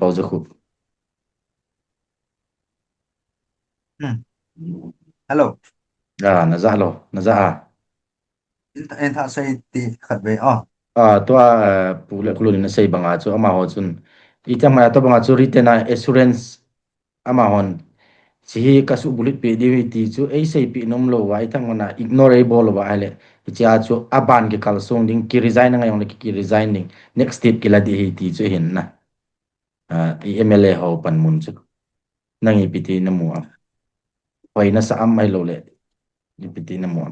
pauza khu. Hello. Na za a. En tha say ti khat ve oh. Tua pule kulun na say banga chu ama ho chun. Itang ma to banga chu written assurance ama hon. Sihi kasu bulit pe di ti chu ai say pi nom lo wa itang mana ignorable wa ale. Icha chu aban ke kalsong ding ki resign nga yong ki resign ding. Next step kila di hi ti chu hin na. MLA ho pan mun chu. Nang ipiti na mo. Hoy na sa am ay lo le. Ipiti na mo.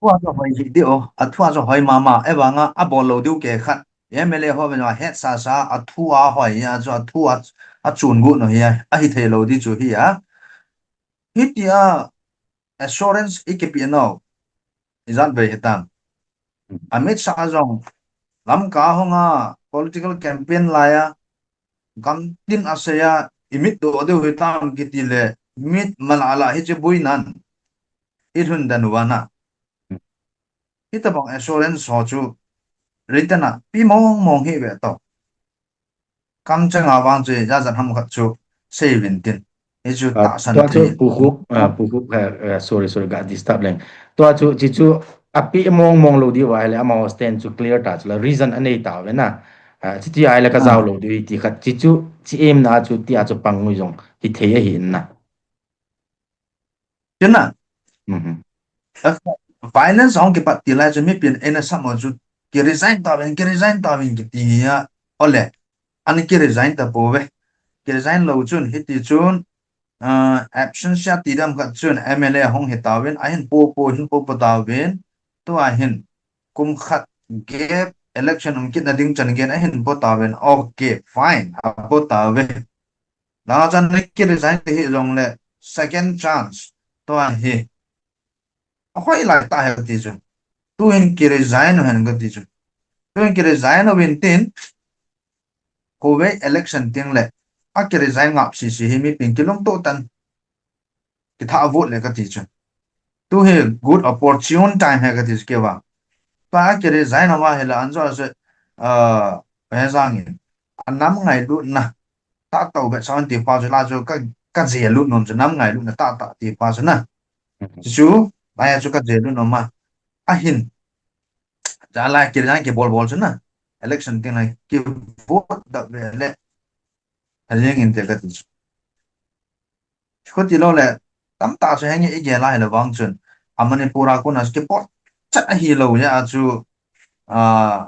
Thua cho hoi hi dio a thua cho hoi mama e wanga a bol lo diu ke khat emele ho ben wa het sa sa a thua hoi ya cho thua a chun gu no ya a hi the lo di chu hi ya hi tia assurance ikp no izat ve hitam amit sa jong lam ka honga political campaign la ya gam tin asaya imit do de hitam kitile mit malala hi che buinan idhun danwana kita bang assurance ho chu written à pi mong mong hi ve to kam chang awang che ja jan ham khat chu sei vin tin e chu ta san Tua tri chu pukuk sorry got disturb leng. Tua chu chichu api mong mong lo di wa hele ama stand chu clear ta chu la reason anei ta we na. Chichi ai la ka zaw à lo di ti khat chichu chi em na chu ti a chu pang ngui jong hi thei hi na. chứ na Mhm. finance ong ke pat ti la chu mi pin ena sam chu ki resign ta ben ki ti ya ole an ki resign ta po ve ki resign lo chun hi ti chun absence sha ti dam khat chun mla hong he ta wen a hin po ta wen to a hin kum khat gap election um kit na ding chan gen a hin po ta wen okay fine a po ta ve na chan ki resign te hi long le second chance to a hi khoi lại ta hay tí chứ tu hình kia resign hình cái tí chứ tu hình kia resign ở bên tin cô về election tiếng lệ à kia resign ngọc xì hi mi pin cái lông tô tan cái thao vote lại cái tí chứ tu hình good opportune time hay cái tí kia vào ta kia resign mà hay là anh cho sẽ bây giờ nghe anh năm ngày luôn na ta tàu về sau anh tìm vào cho la cho cái gì luôn non cho năm ngày luôn là ta tìm vào cho na chú bây giờ cho cái gì luôn nó mà à hin trả lại kia resign kia bol bol cho na election tiếng này kia vote đặc biệt là riêng in cái tí có tí lâu là tắm ta sẽ hay ý lại là vang chuẩn à Manipur cô nói cái pot chắc hi lâu nhá chú à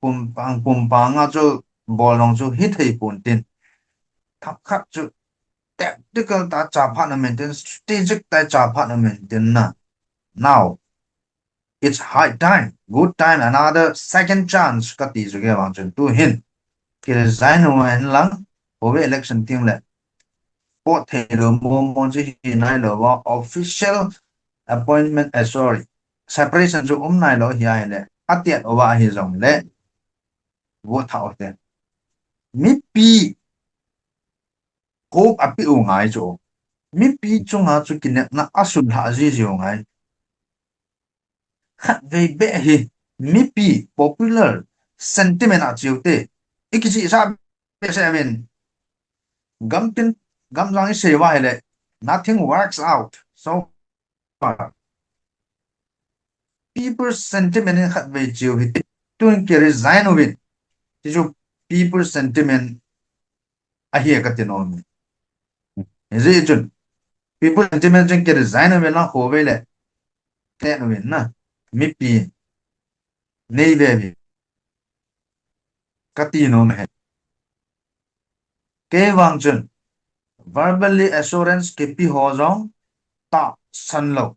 cùng bang à chú bol long chú hit hay bổn tin thắp khắc chú tactical ta trả phát nó maintain strategic ta trả phát nó maintain na now it's high time good time another second chance cái tí cái vang chuẩn tu hin cái giải nó anh lắng với election tiếng lệ có thể là một chỉ hiện nay là official appointment sorry separation जो này là hiện nay ở tiệt ở vào hiện giống lệ vô thảo thế mi pi ko api u ngai cho mi pi chung ha chu kin na asun ha ji ji ngai khat ve be hi mi pi popular sentiment a chiu te ikichi sa be se men gam tin gam lang se wa hele nothing works out so far people sentiment in khat ve chiu hi tuin ke resign of it ti chu people sentiment a hi ka tin on is it people sentiment jeng ke resign of na ho ve le te no na mi pi nei ve vi ka ti no me ke wang chun verbally assurance ke pi ho jong ta san lo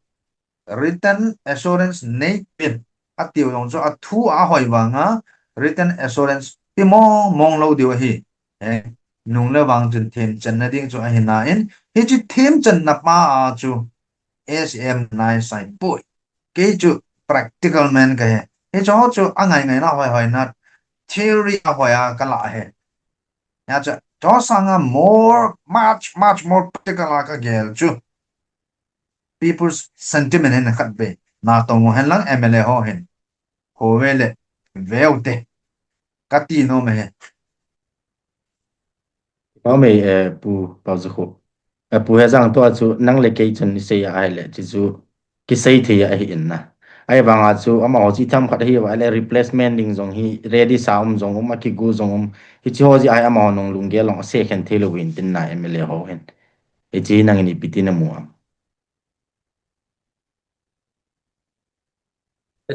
written assurance nei pin atiu yong cho athu a hoi wanga written assurance pi mong lo diu hi nung le wang chun them chan na ding cho a hin na in hi chi them chan na pa a chu sm nai sai pui ke chu practical man ka he hi cho chu a ngai ngai na hoi hoi na theory a hoi a ka la he ya cha cho sang a much more practical ka gel chu people's sentiment in khat be na to mo hen lang mla ho hen ho vele veute kati no me bao mày pu bao giờ khô pu hay rằng tôi chú năng lực cái chân xây ai lệ chỉ chú cái xây thì ai hiện na ai vàng à chú ama họ chỉ tham khát hi và lại replacement ding zong hi ready saum zong mà cái gu zong hi chỉ họ chỉ ai ama nong lung ge long second thelo win tin na em le ho hen e chỉ năng ni pitin na muam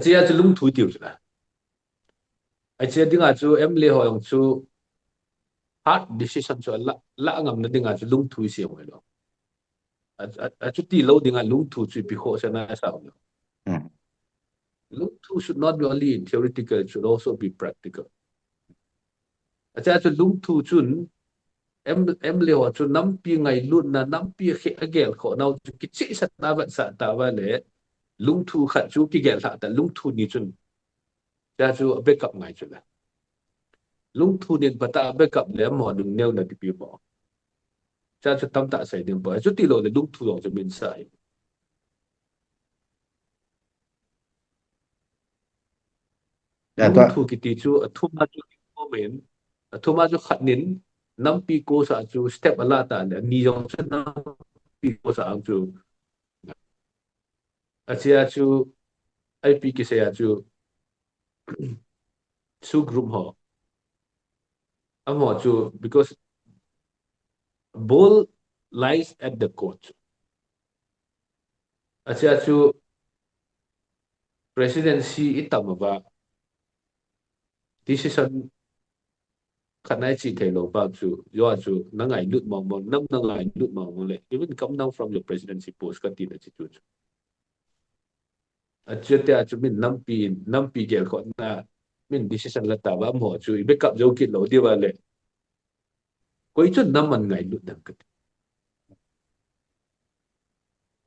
chia chu lung thui tiu chuna chia dinga chu em le ho yong chu hard decision chu la ngam na dinga chu lung thui siam lo chu ti lo dinga lung thu chu pi ho sana sa lo lung thu should not be only in theoretical, it should also be practical chia chu lung thu chun em le ho chu nam pi ngai lut na nam pi khe agel kho nau chu ki chi sa ta va sa ta va le lung thu kha chu ki gel ta lung thu ni chun chia chu backup ngai chu la lung thu nin bata backup le mo dung neu na ti pi mo cha chu tam ta sai din bo chu ti lo le lung thu lo chu min sai lung thu ki ti chu athuma chu mo men athuma chu khat nin nam pi ko sa chu step ala ta le ni jong chu nam pi ko sa ang chu achia chu ai pi ki se ya chu su group ho amo chu because ball lies at the court achia chu presidency itamaba decision khanai chi thai lo ba chu yo chu nangai lut mong mong nam nangai lut mong mong le even come down from your presidency post ka ti na chi chu achia te chu min nam pi gel kho na min decision la ta ba mo chu be kap jo kit lo di wa le koi chu nam man ngai lut dang ka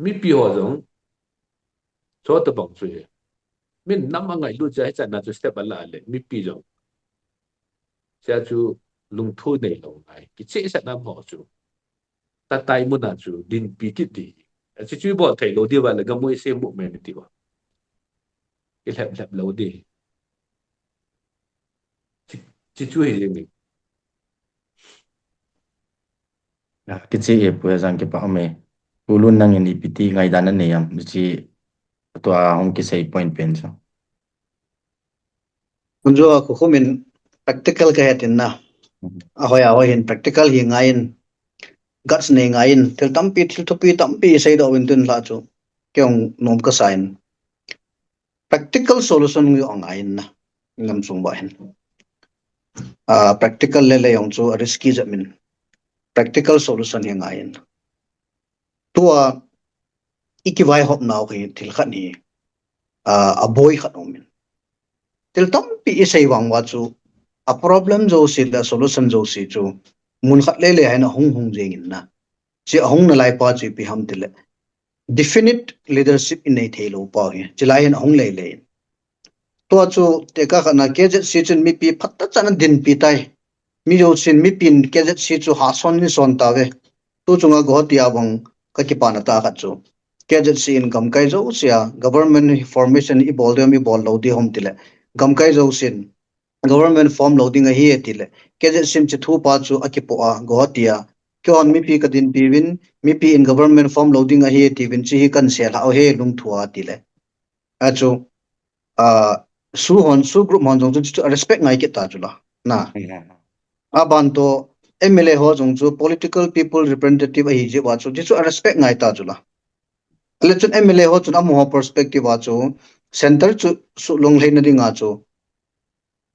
mi pi ho jong so ta bang chu min nam ngai lut ja cha na chu step ala le mi pi jong cha chu lung thu nei lo ngai ki che sa nam ho chu ta tai mu na chu din pi ki di chi chu bo thai lo di wa le ga mo se mu me ni ti wa ki lap lo di chi chu hi ni cái gì pu hay rằng cái bao mày pu luôn năng ni piti ngai dan na yam chỉ to hong cái xây point pen so Unjo ko khumin practical ka hetin na ahoy hin practical hi ngain guts ne ngain tel tampi thil topi tampi sei do win tun la chu kyong nom ka sign practical solution ngi ngain na ngam sung ba hin practical le le yong chu risky jamin practical solution hi ngain tua ikiwai hop naw hi thil khat ni a boy khat omin tel tampi sei wang wa chu a problem jo si la solution jo si chu mun khat le le haina hung hung jeng in na chi hung na lai pa chi pi ham tile definite leadership in nei thelo pa hi chilai hin hung le le to chu te ka khana ke je si chun mi pi phatta chan din pi tai mi jo sin mi pin ke je si chu ha son ni son ta ve tu chunga go tia bang ka ki pa na ta kha chu ke je si in gam kai jo sia government formation i bol de mi bol lo di hom tile gam kai jo sin government form loading a hi etile keje sim chi thu pa chu akipo a gohatia kyon mi pi kadin pi win mi pi in government form loading a hi ti win chi hi kan sel ha he lung thua tile a chu a su hon su group hon jong chu respect ngai ke ta chula na a ban to MLA ho jong chu political people representative a hi je wa chu chu respect ngai ta chula election MLA ho chu am ho perspective wa chu center chu su long lein na dinga chu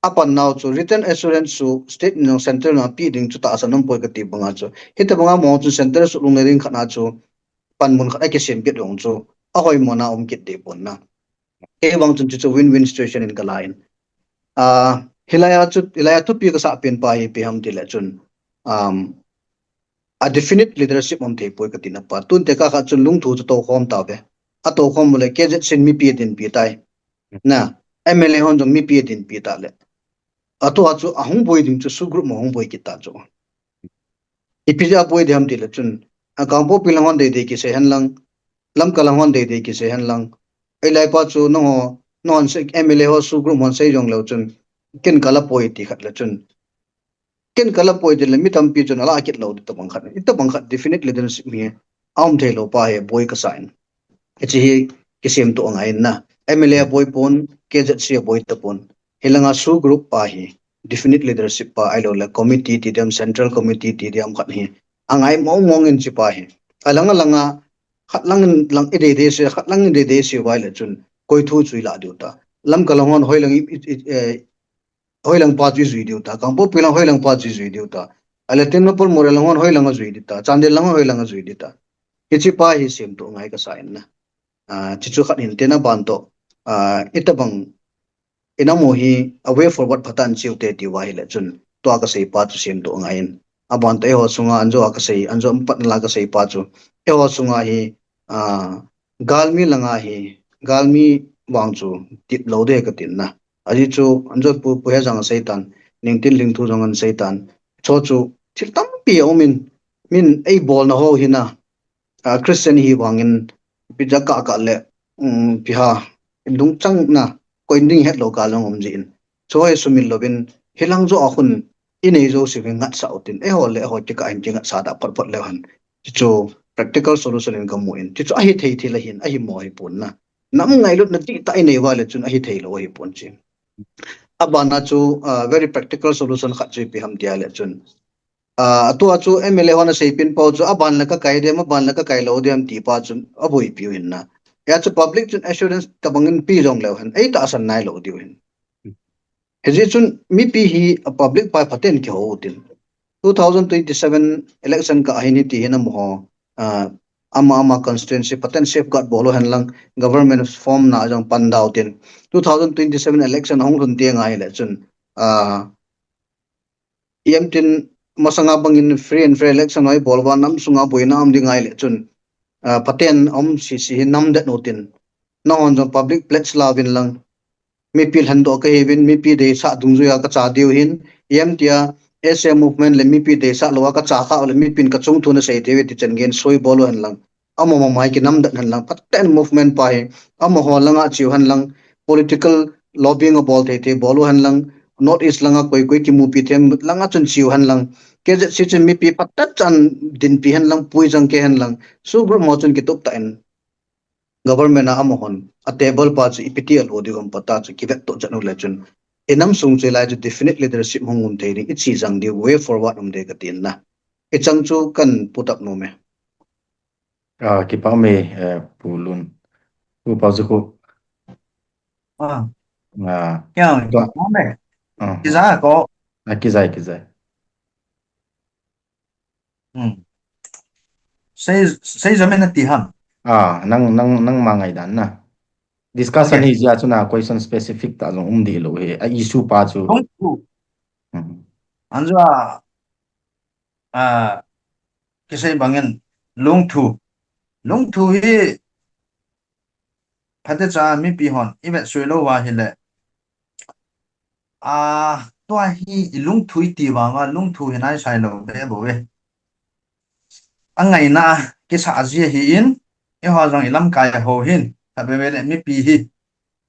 apan now chu written assurance su state no center na pi ding chu ta sanam poi ka ti banga chu hita banga mo chu center su lung ring khana chu pan mun khana ke sem pi dong chu a hoi mona kit de pon na e bang chu win win situation in kalain hilaya tu pi ka sa pen pa hi pe ham ti la chun a definite leadership on the poi ka ti na pa tun te ka kha chun lung thu chu to khom ta be a to khom mole ke je sin mi pi din pi tai na MLA hon jong mi pi din pi ta le ato achu ahung boy ding chu su group mo hung boy kita chu ipija boy dham ti la chun a kampo pilangon de ki se hanlang lam kalangon de ki se hanlang ai lai pa chu no non se MLA ho su group mon se jong lo chun kin kala poi ti khat la chun ken kala poi de mi tam pi chon ala kit lo to bang khat ita bang khat definite leadership mi aum the lo pa he boy ka sign chi hi kisem to ngai na MLA boy pon KZC boy ta pon helanga su group pa hi definite leadership pa ai lo la committee ti dem central committee ti dem khat hi angai mong in chi pa hi alanga langa khatlang lang ide se khatlang ide se wai la chun koi thu chui la du ta lam kalangon hoilang hoilang pa chi zui diu ta kampo pilang hoilang pa chi zui diu ta ale tin pol morelangon hoilang zui di ta chandel lang hoilang zui di ta kichi pa hi sem to ngai ka sain na chi chu khat in tena ban to itabang inamo hi away forward phatan chiu te ti wai le chun to ka sei pa chu sem to ngai in aban te ho sunga anjo ka sei anjo pat la ka sei pa chu e ho sunga hi galmi langa hi galmi wang chu tip lo de ka tin na ali chu anjo pu he jang seitan ningtin ling thu jang an seitan cho chu thil tam pi omin min ei bol na ho hina Christian hi wangin pija ka le piha indung chang na koinding het lo ka long om jin choi sumil lovin hilang zo akhun inei zo si ngat sa utin e ho le ho ti ka in jinga sa da pot pot le han chu practical solution in kamu in chu ahi thei thila hin ahi mo hi pun na nam ngai lut na ti ta nei wa le chun ahi thei lo hi pun chi abana chu very practical solution khat chi pi ham dia le chun tu chu MLA hona sei pin pau chu aban la ka kai de ma ban la ka kai lo de am ti pa chun aboi pi hin na ya chu public chun assurance tabangin pi jong le han ei ta san nai lo di hin heji chun mi pi hi a public pa phaten ki ho tin 2027 election ka ahini ti hina mo ama constituency paten safeguard bolo hanlang government form na jang pandau tin 2027 election hong run te ngai le chun tin masanga bangin free and fair election hoi bolwa nam sunga boina am dingai le chun paten om si nam dat notin na on jong public pledge lawin lang mi pil hando ka hevin mi pi de sa dungzu ya ka cha diu hin tia SM movement le mi pi de sa lowa ka cha kha le mi pin ka chung thuna sei te ti chen gen soi bolo han lang amo ma mai ki nam dat han lang paten movement pa he amo ho langa chiu han lang political lobbying bol te bolo han lang not is langa koi ki mu pi them langa chun chiu han lang ke je si chen mi pi patat chan din pi han lang pui jang ke han lang su bro mo chun ki top ta en government na amohon a table pa chu iptl odi gom pata chu kivet to janu le chun enam sung che lai chu definite leadership hongun thei ri ichi jang di way forward um de ka tin na e chang chu kan put up no me ki pa me pulun pu pa zu ko yang me kiza ko ki zai sei zaman ti ham nang mangai dan na discussion hi ja chuna question specific ta long di lo he a issue pa chu anjo kisai bangen long thu hi phate cha mi pi hon ibe suilo wa hi le to hi lung thui ti wa nga lung thu hi nai sai lo be bo we angai na ki sa ji hi in e ho jang ilam kai ho hin ta be le mi pi hi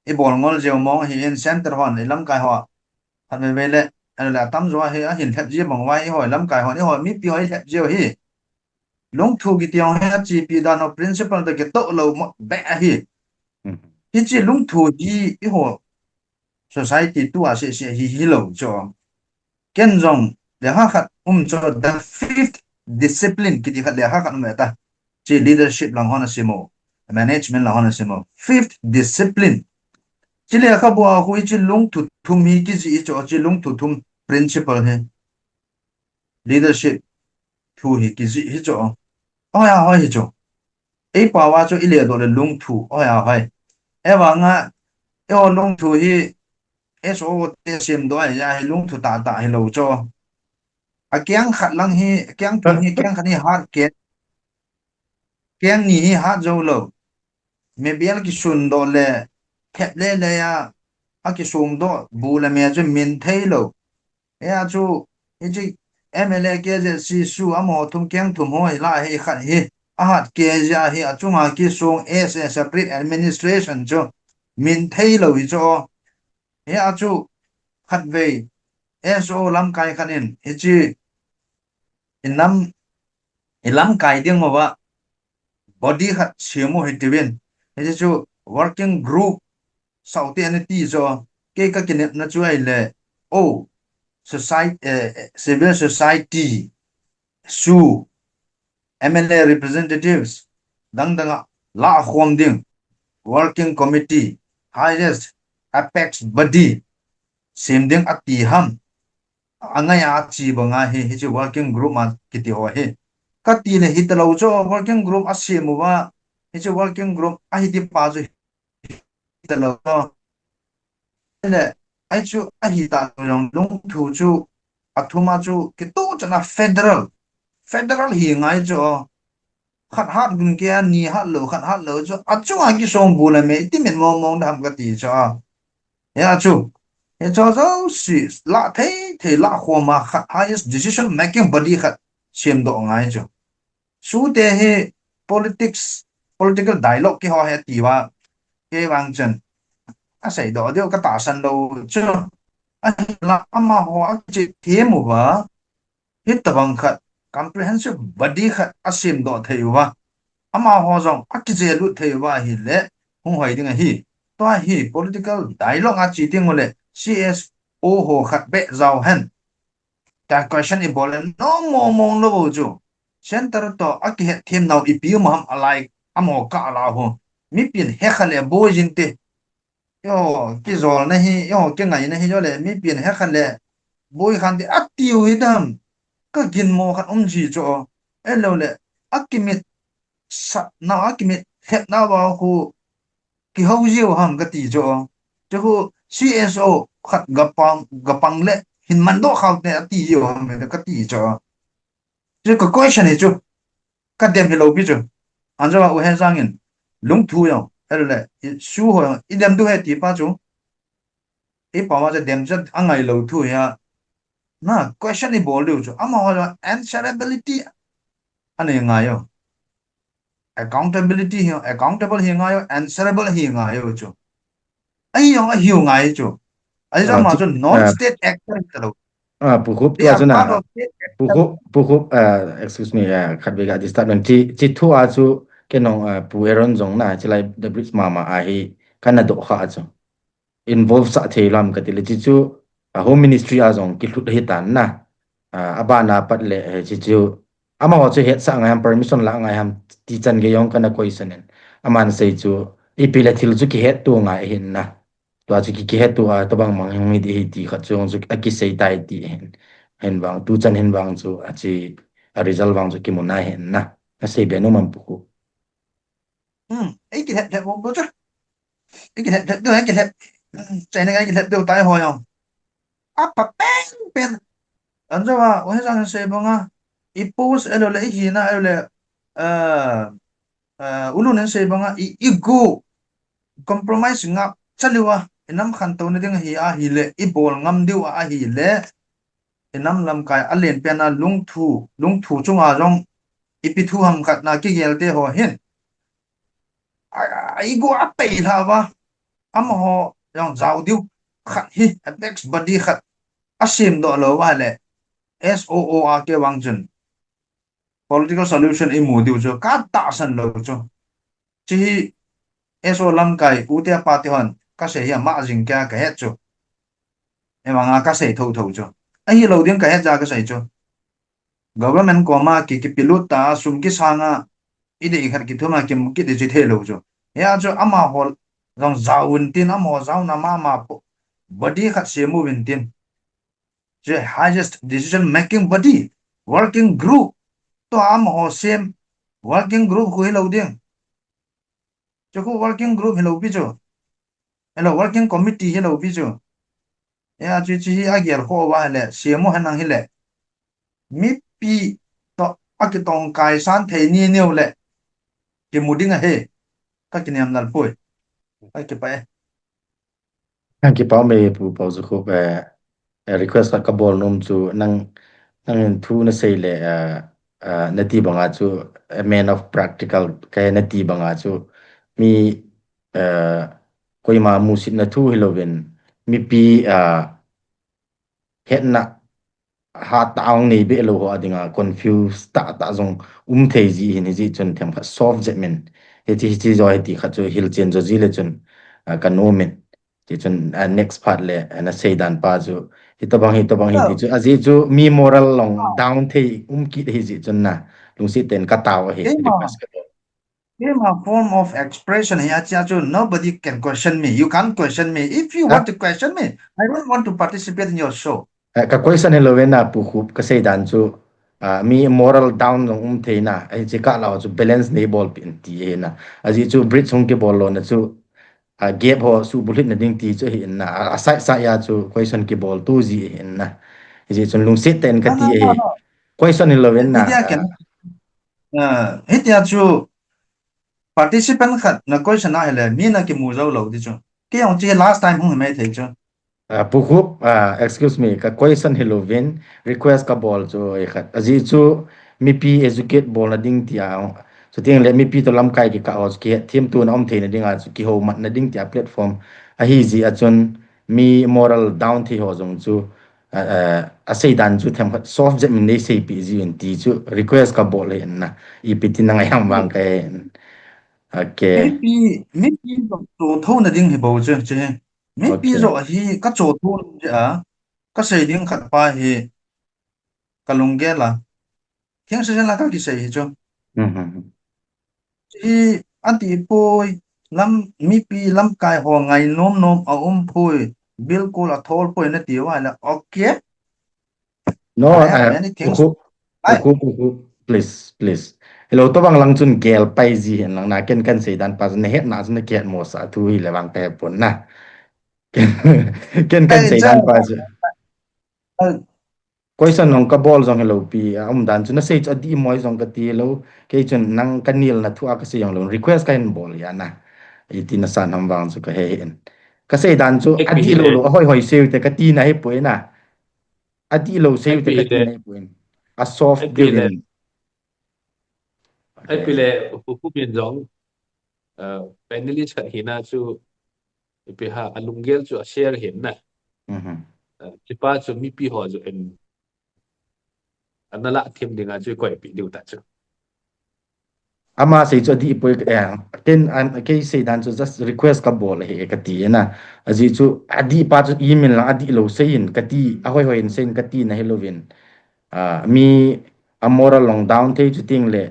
e bol ngol je mong hi in center hon ilam kai ho ta be le la tam zo hi a hin thep ji mong wa hi ho ilam kai ho ni ho mi pi ho thep ji hi lung thu ki tiang ha chi pi da no principle de ke to lo be hi hi chi lung thu hi i ho society tu a se hi lo cho ken jong le ha khat cho the fifth discipline ki di khat le ha khat me ta chi leadership lang hona simo management lang hona simo fifth discipline chi le kha bo hu chi lung thu thum hi ki ji cho chi lung thu thum principle he leadership thu hi ki ji hi cho ya hi cho e pa wa cho ile do le lung thu ya hai e wa nga e o lung thu hi e so te sim do ya hi lung thu ta hi lo cho a kyang khat lang hi kyang thu hi kyang khat hi hat ke kyang ni hi hat zo lo me bial ki sun do le khep le ya a ki sum do bu le me ju min thei lo e a chu e ji MLA ke je si su amo thum kyang thum ho la hi khat hi a hat ke ja hi a chunga ki sung as a separate administration cho min thei lo hi cho e a chu khat ve SO lam kai khanin ichi ilam kai ding ma wa body khat siamo hitivin ichi chu working group sauti aniti so ke ka kinet na chu ai le o society civil society su MLA representatives dang la khom ding working committee highest apex body sim ding ati ham angaya chi banga hi hi working group ma kiti ho hi kati le hitalo cho working group asimu wa hi working group a hi di pa zo hitalo le ai chu a hi ta rong lung thu chu athuma chu ki to chana federal hi ngai cho khat hat gun ke ni hat lo khat hat lo cho achu a ki som bu le me ti men mong dam ka ti cho ya chu e cho zo si la the la khoma ma khat highest decision making body khat sim do ngai cho su te he political dialogue ki ho he ti wa ke wang chen a sai do dio ka ta san lo cho a la ama ho a chi the mu wa hit tabang khat comprehensive body khat asim do theiwa ama ho jong akije lu theiwa hi le hung hoi ding hi to hi political dialogue a chi ting le CSO ho khat be zaw hen ta question i bolen no mo mong lo ju center to aki them now ipi maham alai amo ka la ho mi pin he khale bo jin te yo ki zol na hi yo ke ngai na hi jo le mi pin he khale boy khan de atiu idam ka gin mo khan ji cho elo le akimit sa na akimit het na ba khu ki ho jiu ham ka ti cho cho khu CSO khat gapang le hin man do khaut ne ati jiu ham ka ti cho chứ có question này chứ các điểm thì lâu biết chứ anh cho bảo hay sang in lung thu nhau hay là su hồi ít điểm thu hay tí ba chú ít bảo mà điểm cho anh ngày lâu thu ya na question này bảo lưu chứ ama hồi answerability anh ấy ngay yo accountability hiểu accountable hiểu ngay yo answerable hiểu ngay yo chứ ấy yo hiểu ngay chứ ấy ra mà chứ non state actor đâu Pukup tu they are azuna part of state actor pukup excuse me khat bega disturbance chi thu achu kenong pu eron jong na chilai the bridge mama a hi kana do kha achu involve sa theilam ka tile chi chu home ministry a jong ki thut hi tan na abana patle chi chu ama ho chu het sa ngai ham permission la ngai ham ti chan ge yong kana question en aman sei chu ipila thil chu ki het tu ngai hin na to chu ki het tu to bang mang mi di ti kha chu chu ki sei tai ti hen bang tu chan hen bang chu chi result bang chu ki mun na hen na sei be no man pu ấy cái hệ một chút cái hệ đưa cái hệ chạy này cái hệ đưa tay hồi không áp bập beng pen anh cho bà ôi ra sẽ bằng à ipos elo le hina elo le ulu nên sẽ bằng à ego compromise ngap chaliwa enam khan to ne ding hi a hi le ibol ngam diu a hi le enam lam kai alen pen a lung thu chunga rong ipi thu ham khat na ki gel te ho hin ego a pe la ba am ho yang zau diu khat hi apex body khat asim do lo wa le SOO ke wang jun political solution i mu diu cho ka ta san lo cho chi SO lam kai u te pa ti hon ka se ya ma jing kya ka het cho e wang ka se tho tho cho ai lo ding ka het ja ka se cho government ko ma ki pilut ta sum ki sanga i de khar ki thuma ki mu ki de ji the lo cho ya cho ama hol rong zawun tin amo zaw na ma body khat se mu win tin the highest decision making body working group to am ho same working group ko hello ding cho ko working group hello bi cho hello working committee hello bi cho ya chi a ger ko wa le semo hanang hile mi pi to akitong kai san the ni new le ki muding a he ka kiniam nal poi ai ke pa ki pau me pu pau zu khu request ka bol nom chu nang thu na sei le nati banga chu a man of practical ka nati banga chu mi koi ma musit na thu hilovin mi pi het na ha taong nei be lo ho adinga confused ta zong thei ji hin ji chun them kha soft jetmen he chi zo he ti kha chu hil chen zo ji le chun kan omen ti chun next part le na sei dan pa chu hi to bang hi ti chu aji chu mi moral long down thei ki hi ji chun na lung si ten ka taw he request ka a form of expression here, Chacho. Nobody can question me. You can't question me. If you ha want to question me, I don't want to participate in your show. ka question hello na pu khup ka sei dan chu mi moral down long thei na ai chi ka law chu balance nei ball pin ti he na aji chu bridge hong ke ball lo na chu gap ho su bulit na ding ti chu hin na sa ya chu question ke ball tu ji hin na ji chun lung sit ten ka No, ti no, no, e no. question hello na Media can. Here, Chacho. Participant khat na question na hele. Me na ki muzo lo di chu. Ki ông chi last time hung me thei chu. Pukhup, excuse me, ka question hello vin request ka ball chu e khat aji chu mi pi educate ball na ding tia so ting le mi pi to lam kai ki ka os ki thim tu na om the na ding a chu ki ho mat na ding tia platform a hi ji a chun mi moral down thi ho jong chu a sei dan chu them khat soft jet min nei sei pi ji en ti chu request ka ball le na I pi tin na ngai ham wang kai okay Maybe chỗ thâu na ding hi bo chu che. Maybe okay zo hi ka chỗ thâu ja ka sei ding khat pa hi ka lungge la. Thiang se la ka ki sei hi chu. Hi anti poi lam mi pi lam kai ho ngai nom a poi bilkul a thol poi na ti wa la okay. no I have many things. please hello to bang lang chun gel pai ji hen lang na ken sei dan pa ne het na chun ke mo sa thu hi le wang te pon na ken Ai sei cha dan pa ju question nong ka ball jong hello pi dan chun na sei cha di moi jong ka ti lo ke chun nang kanil na thu a ka sei yong lo request ka hen ball ya na I ti na san ham wang chu ka he hen ka sei dan chu ek pi adi hile lo hoi sei te ka ti na he poi na adi lo sei ek te pi ka ti hile na he poi a soft ek pi hile devin ek pi okay le pu min jong panelist khat hina chu pi ha alungel chu share hin na chi pa chu mi pi ho chu en anala thim dinga chu koi pi diu ta chu ama sei cho di poi ken an ke sei dan cho just request ka bol he ka ti na aji chu adi pa chu email la adi lo sei in ka ti a hoi hoi in sen ka ti na helovin mi amora long down te chu ting le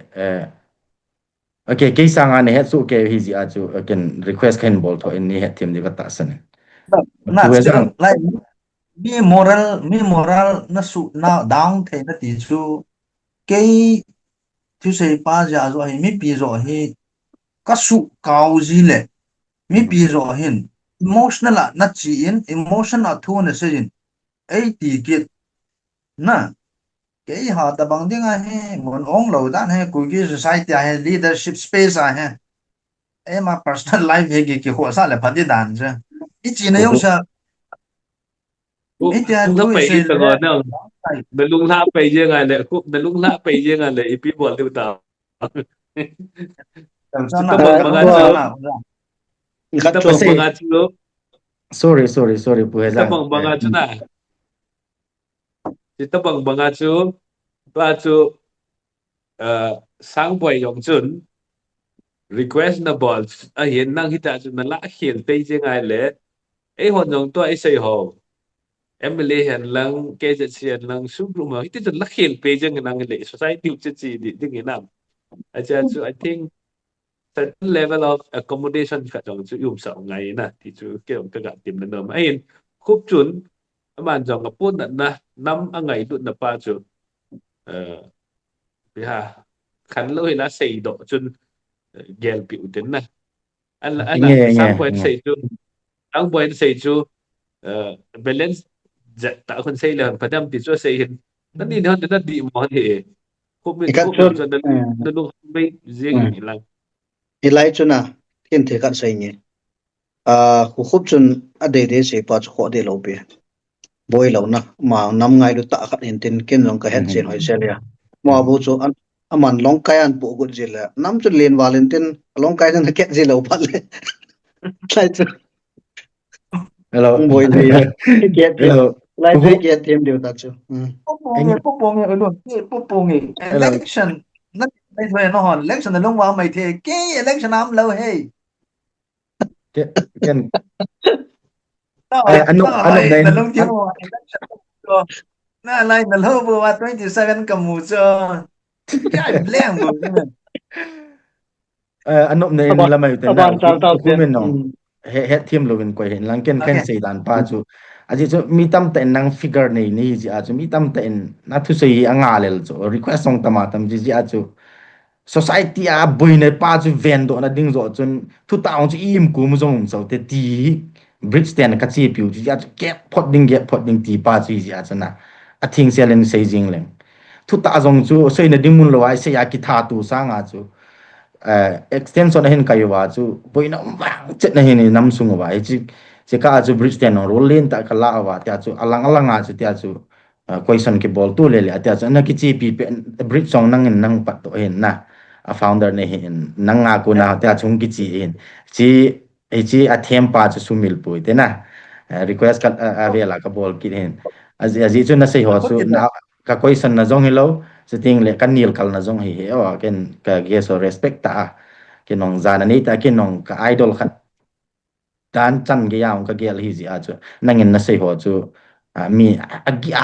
okay ke sanga ne he chu ke hi ji a chu ken request ken bol tho in ni he tim di ka ta san pu na he still jang like mi moral na su na down the na ti chu ke tu sei pa ja zo hi mi pi zo hi ka su kau ji le mi pi zo hin emotional na chi in emotional thu na se in ai ti ki na ke ha ta bang ding a he mon ong lo dan he ku ki society a he leadership space a he e ma personal life he ki ho sa le phadi dan je I chi na yong pu sa ku mi ta lung tu la pe se hi ta le go na na lung la pe je nga le ku na lung la pe je nga le ipi bol diu ta cho chi na ta bang ka bang lu a chu na na chi khat ta chu bang bang sei a chu sorry pu he chi ta jang bang bang a chu na chi ta bang bang a chu ba chu sang boy yong chun request na ball a hiền năng hita chu na la hiền pe je nga le ai hon yong to ai sei ho Emily hiền lang ke je hiền lang su group ma hita chu la hiền pe je nga nang le society chu chi di ding ina acha chu I think certain level of accommodation ka jong chu yum sa ngai na ti chu ke ong ka ga tim na nom ai khup chun man jong ka pun na nam a ngai du na pa chu bi ha khan lo hi la sei do chun gel pi uten na ana nghe sang boy sei chu balance ta kon sei le padam ti chu sei hin nan ni han na di mo he khat khup chu yong chu na lu mai jeng hi lang ilai chu na ken the khat sai nge khu khup chun a de se pa chu kho de lo pe boy lo na ma nam ngai lu ta khat in tin ken long ka het chen hoi sel ya ma bu chu an aman long kai an pu gut jil nam chu len valentine long kai na ket jil lo pal le sai chu hello boy le ya ket ya hello Lai thấy kia thêm điều ta chứ. Popong luôn cái popong election nó đây thôi nó hòn election là lúc vào mày thì cái election am lâu hey ken nó anom lại na là lúc thiếu election nó lại là lâu vừa 27 cầm mù cho cái blank bù anom na in Taban lamay ten na taban tal tal pen. humin nong he thiam lovin ko hin lang ken okay sei dan pa chu aji chu mi tam ta nang figure nei ni ji a chu mi tam ta in na thu sei anga lel chu request song tama tam ji a chu society a boine pa chu vendo na ding zo chun thu taung chu im ku mu zong so te ti bridge ten ka chi piu ji a chu get phot ding ti pa chi ji a chana a thing selen sei jing leng thu ta zong chu sei na ding mun lo ai sei a ki tha tu sa nga chu extension hin kayo wa chu boina wang chet na hin nam sung wa chi che ka chu bridge ten ro len ta kala wa ta chu alang alang a chu ta chu question ke bol tu le le ta chu na ki chi pi bridge song nang in nang pat to hin na a founder ne hin nang nga ko na ta chung ki chi in chi chi a them pa chu sumil pu te na request ka avela ka bol ki hin azi chu na sei ho chu na ka question na jong hello sitting le kan nil kal na jong hi he o ken ka ge so respect ta ke nong zana ni ta ke nong ka idol khat dan chan ge yaung ka gel hi ji a chu nangin na sei ho chu mi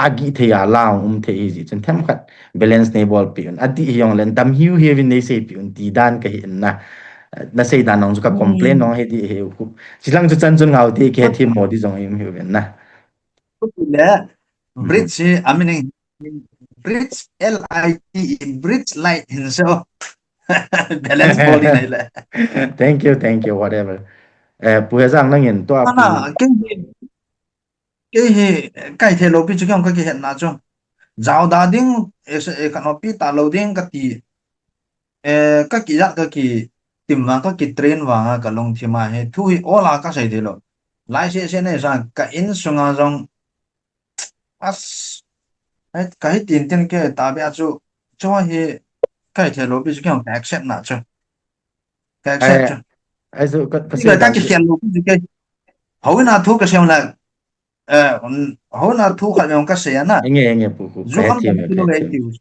agi the ya laung the hi ji chen them khat balance ne bol pi un ati yong len tam hiu he vin nei sei pi un ti dan ka hi na sei dan nong chu ka complain nong he di he ku chilang chu chan chun ngau ti ke thi mo di jong im hiu ven na là bridge I mean bridge LIT bridge light so balance ball này là thank you whatever pu giang nangin to nó pu là cái thế lộ pi chứ không có cái hiện nào chung giáo đa đinh cái nó pi ta lâu đinh cái tí cái kỳ giác cái kỳ tìm vào cái kỳ train vào cái long thì mà hệ thu hi ola cái gì thế lộ lại sẽ này rằng cái in sung à rằng as cái tiền tiền cái ta bây giờ cho hi cái thế lộ pi chứ không accept nào chung accept chung ai zo ka bây sei giờ các dan cái hiện lộ pi chứ cái hầu nào thu cái xem là hầu nào thu cái cái xem na enge pu dù ka không hetim có cái ka lo cái hetim tiêu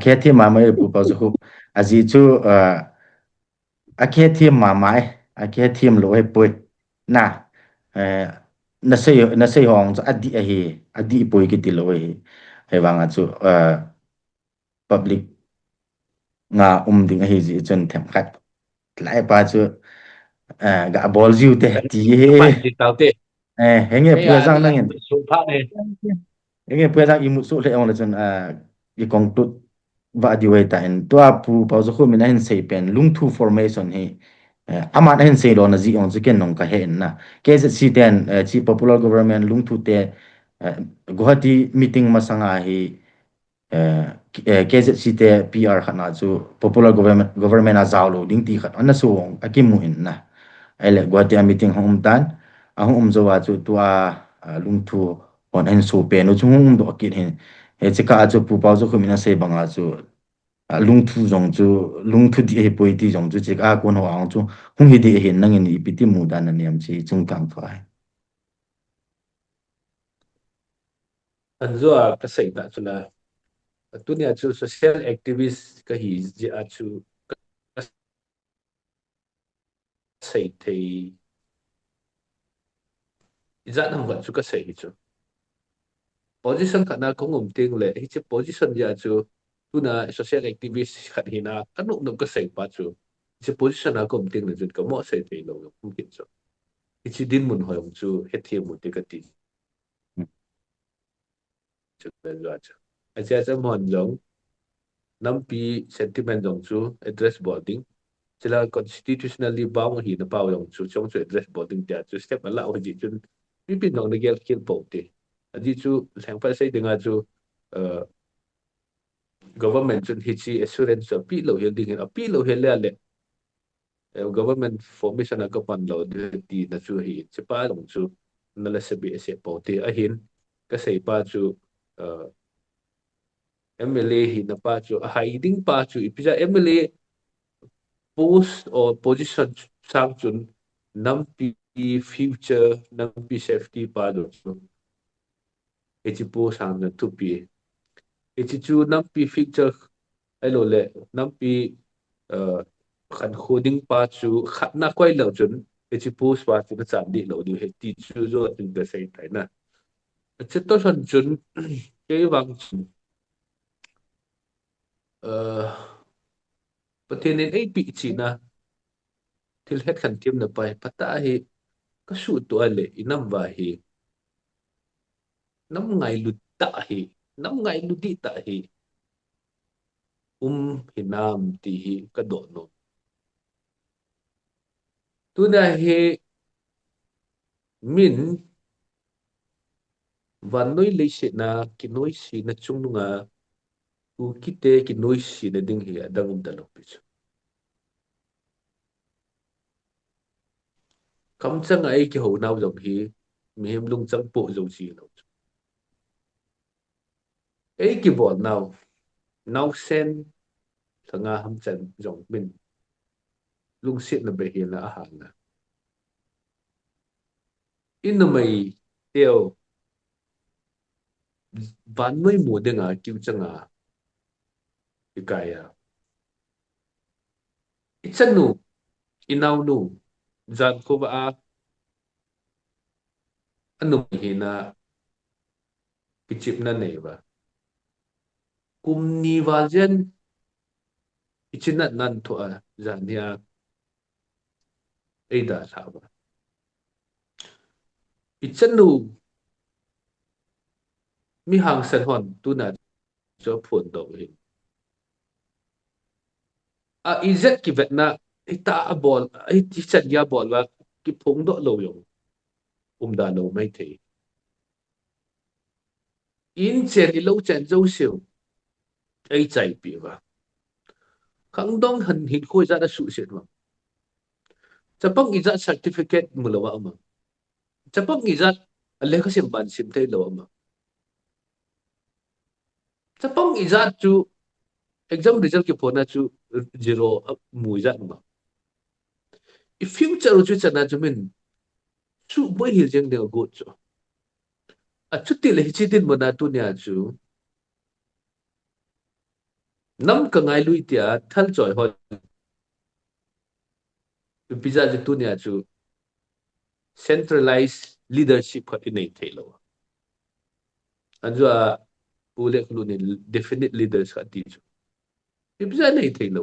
ke hetim ma mai pu pa zo hu aji chu a ke hetim ma mai a ke hetim lo he pui na eh, na sei hong cho adi pui ki ti lo he he wanga chu public nga ding hi ji chen them khat lai pa chu ga bol jiu te ti he Pan di tau te. henge pu Kaya zang ni nangin sumpah ni. Ini pwedang imut so le on le chun I kong tut va di wei ta en to pu pa zo khu min hen sei pen lung thu formation hi ama hen sei lo na zi on zu ken nong ka he na ke ze si ten chi popular government lung thu te guwahati meeting masanga hi ke ze si te PR khana chu popular government a zaw lo ding ti khat an so akimu in na ele guwahati meeting hom tan ahum zo wa chu to lung thu on hen so pe no chung do ki hen he che ka chu pu pao chu khumina se banga chu lung thu jong chu lung thu di he poi ti jong chu che ka kon ho ang chu hung hi di he nang ni ipiti mu dan na niam chi chung kang phai An zo ka sei ta chuna. Tu ni achu social activist ka hi ji achu ka sei thei. Izat nam ga chu ka sei hi chu. Position ka na kong ting le hi chi position ya chu tu na social activist khat hi na kanuk nam ka sei pa chu. Chi position na kom ting le jun ka mo sei thei lo kum kin chu. Hi chi din mun hoyong chu he thi mu te ka ti chu le zo achu. Acha cha mon long nam pi sentiment jong chu address boarding sila constitutionally bawang hi na pao yong chu chong chu address boarding tia chu step ala ho ji chun pi pi nong na gel kin po te adi chu sang pa sai dinga chu government chun hi chi assurance chu pi lo hel ding a pi lo hel le government formation a ko pan lo de ti na chu hi che pa long chu na la se bi se po te a hin ka sei pa chu MLA hi na pa chu a hiding pa chu ipija MLA post or position sang chun nam pi future nam pi safety pa do chu chỉ po sang na tu pi chỉ chu nam pi feature ai lo le nam pi khăn coding pa chu khát na quay lâu chun chỉ po swa chu na cham di lo di he ti chu zo tin da sai tai na chỉ to san chun cái vang chun patin en ai pi chi na til het khan tim na pai pata hi ka su to ale inam wa hi nam ngai lu ta hi nam ngai lu di ta hi hinam ti hi ka do no tu na hi min van noi le se na ki noi si na chung nga u kite ki noi si na ding hi adang da lo pi kam chang ai ki ho nau jong hi mi hem lung chang po zo chi lo ai ki bo nau sen thanga ham chan jong min lung sit na be hi na a han na in no mai teo van noi mo de nga kiu changa ikaya ichanu inaw nu zan ko ba anu hi na kichip na nei ba kum ni valjen ichinat nan tho a zania eida sa ba ichanu mi hang san hon tu na cho phun do hi a izet ki vetna ita a bol ai ti chat ya bol wa ki phung do lo yo da lo mai the in chen i lo chen zo siu ai chai pi ba khang dong han hin khoi za da su se ma chapang i za certificate mulawa ma chapang i za ale ka sim ban sim thei lo ma chapang i za chu exam result ki phona chu zero mu za ma if future chu chana chu min chu boy hil jeng de go chu a chu ti le chi tin mo na tu nya chu nam ka ngai lui tia thal choi ho pizza je tu nya chu centralized leadership khat nei thelo anjua pule khlu ni definite leaders khat ti chu pizza nei thelo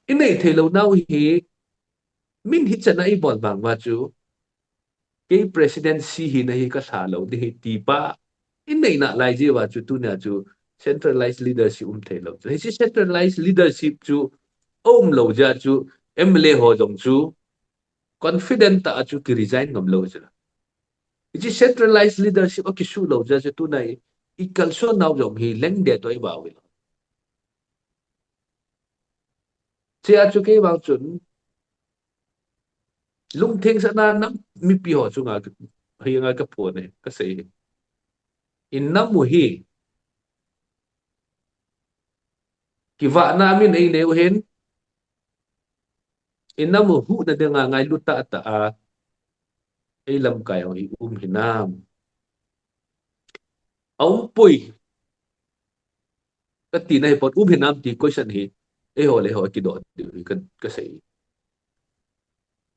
in nei thelo now hi min hi chana I bol bang ma chu ke presidency hi na hi ka tha lo di hi ti pa in nei na lai je wa chu tu nya chu centralized leadership thelo chu hi centralized leadership chu lo ja chu MLA ho jong chu confident ta chu ki resign ngam lo chu ji centralized leadership o ki su lo ja chu tu nai I kalso naw jong hi leng de toi ba wi chia chu ke bang chun lung thing sa na nam mi pi ho chu nga hi nga ka pho ne ka sei in nam mu hi ki va na min ei ne hen in nam mu hu na de nga ngai lu ta a ei lam kai ho hi hinam ông pui cái tin này bọn Việt Nam thì question hi ấy họ lại họ cái đó cái gì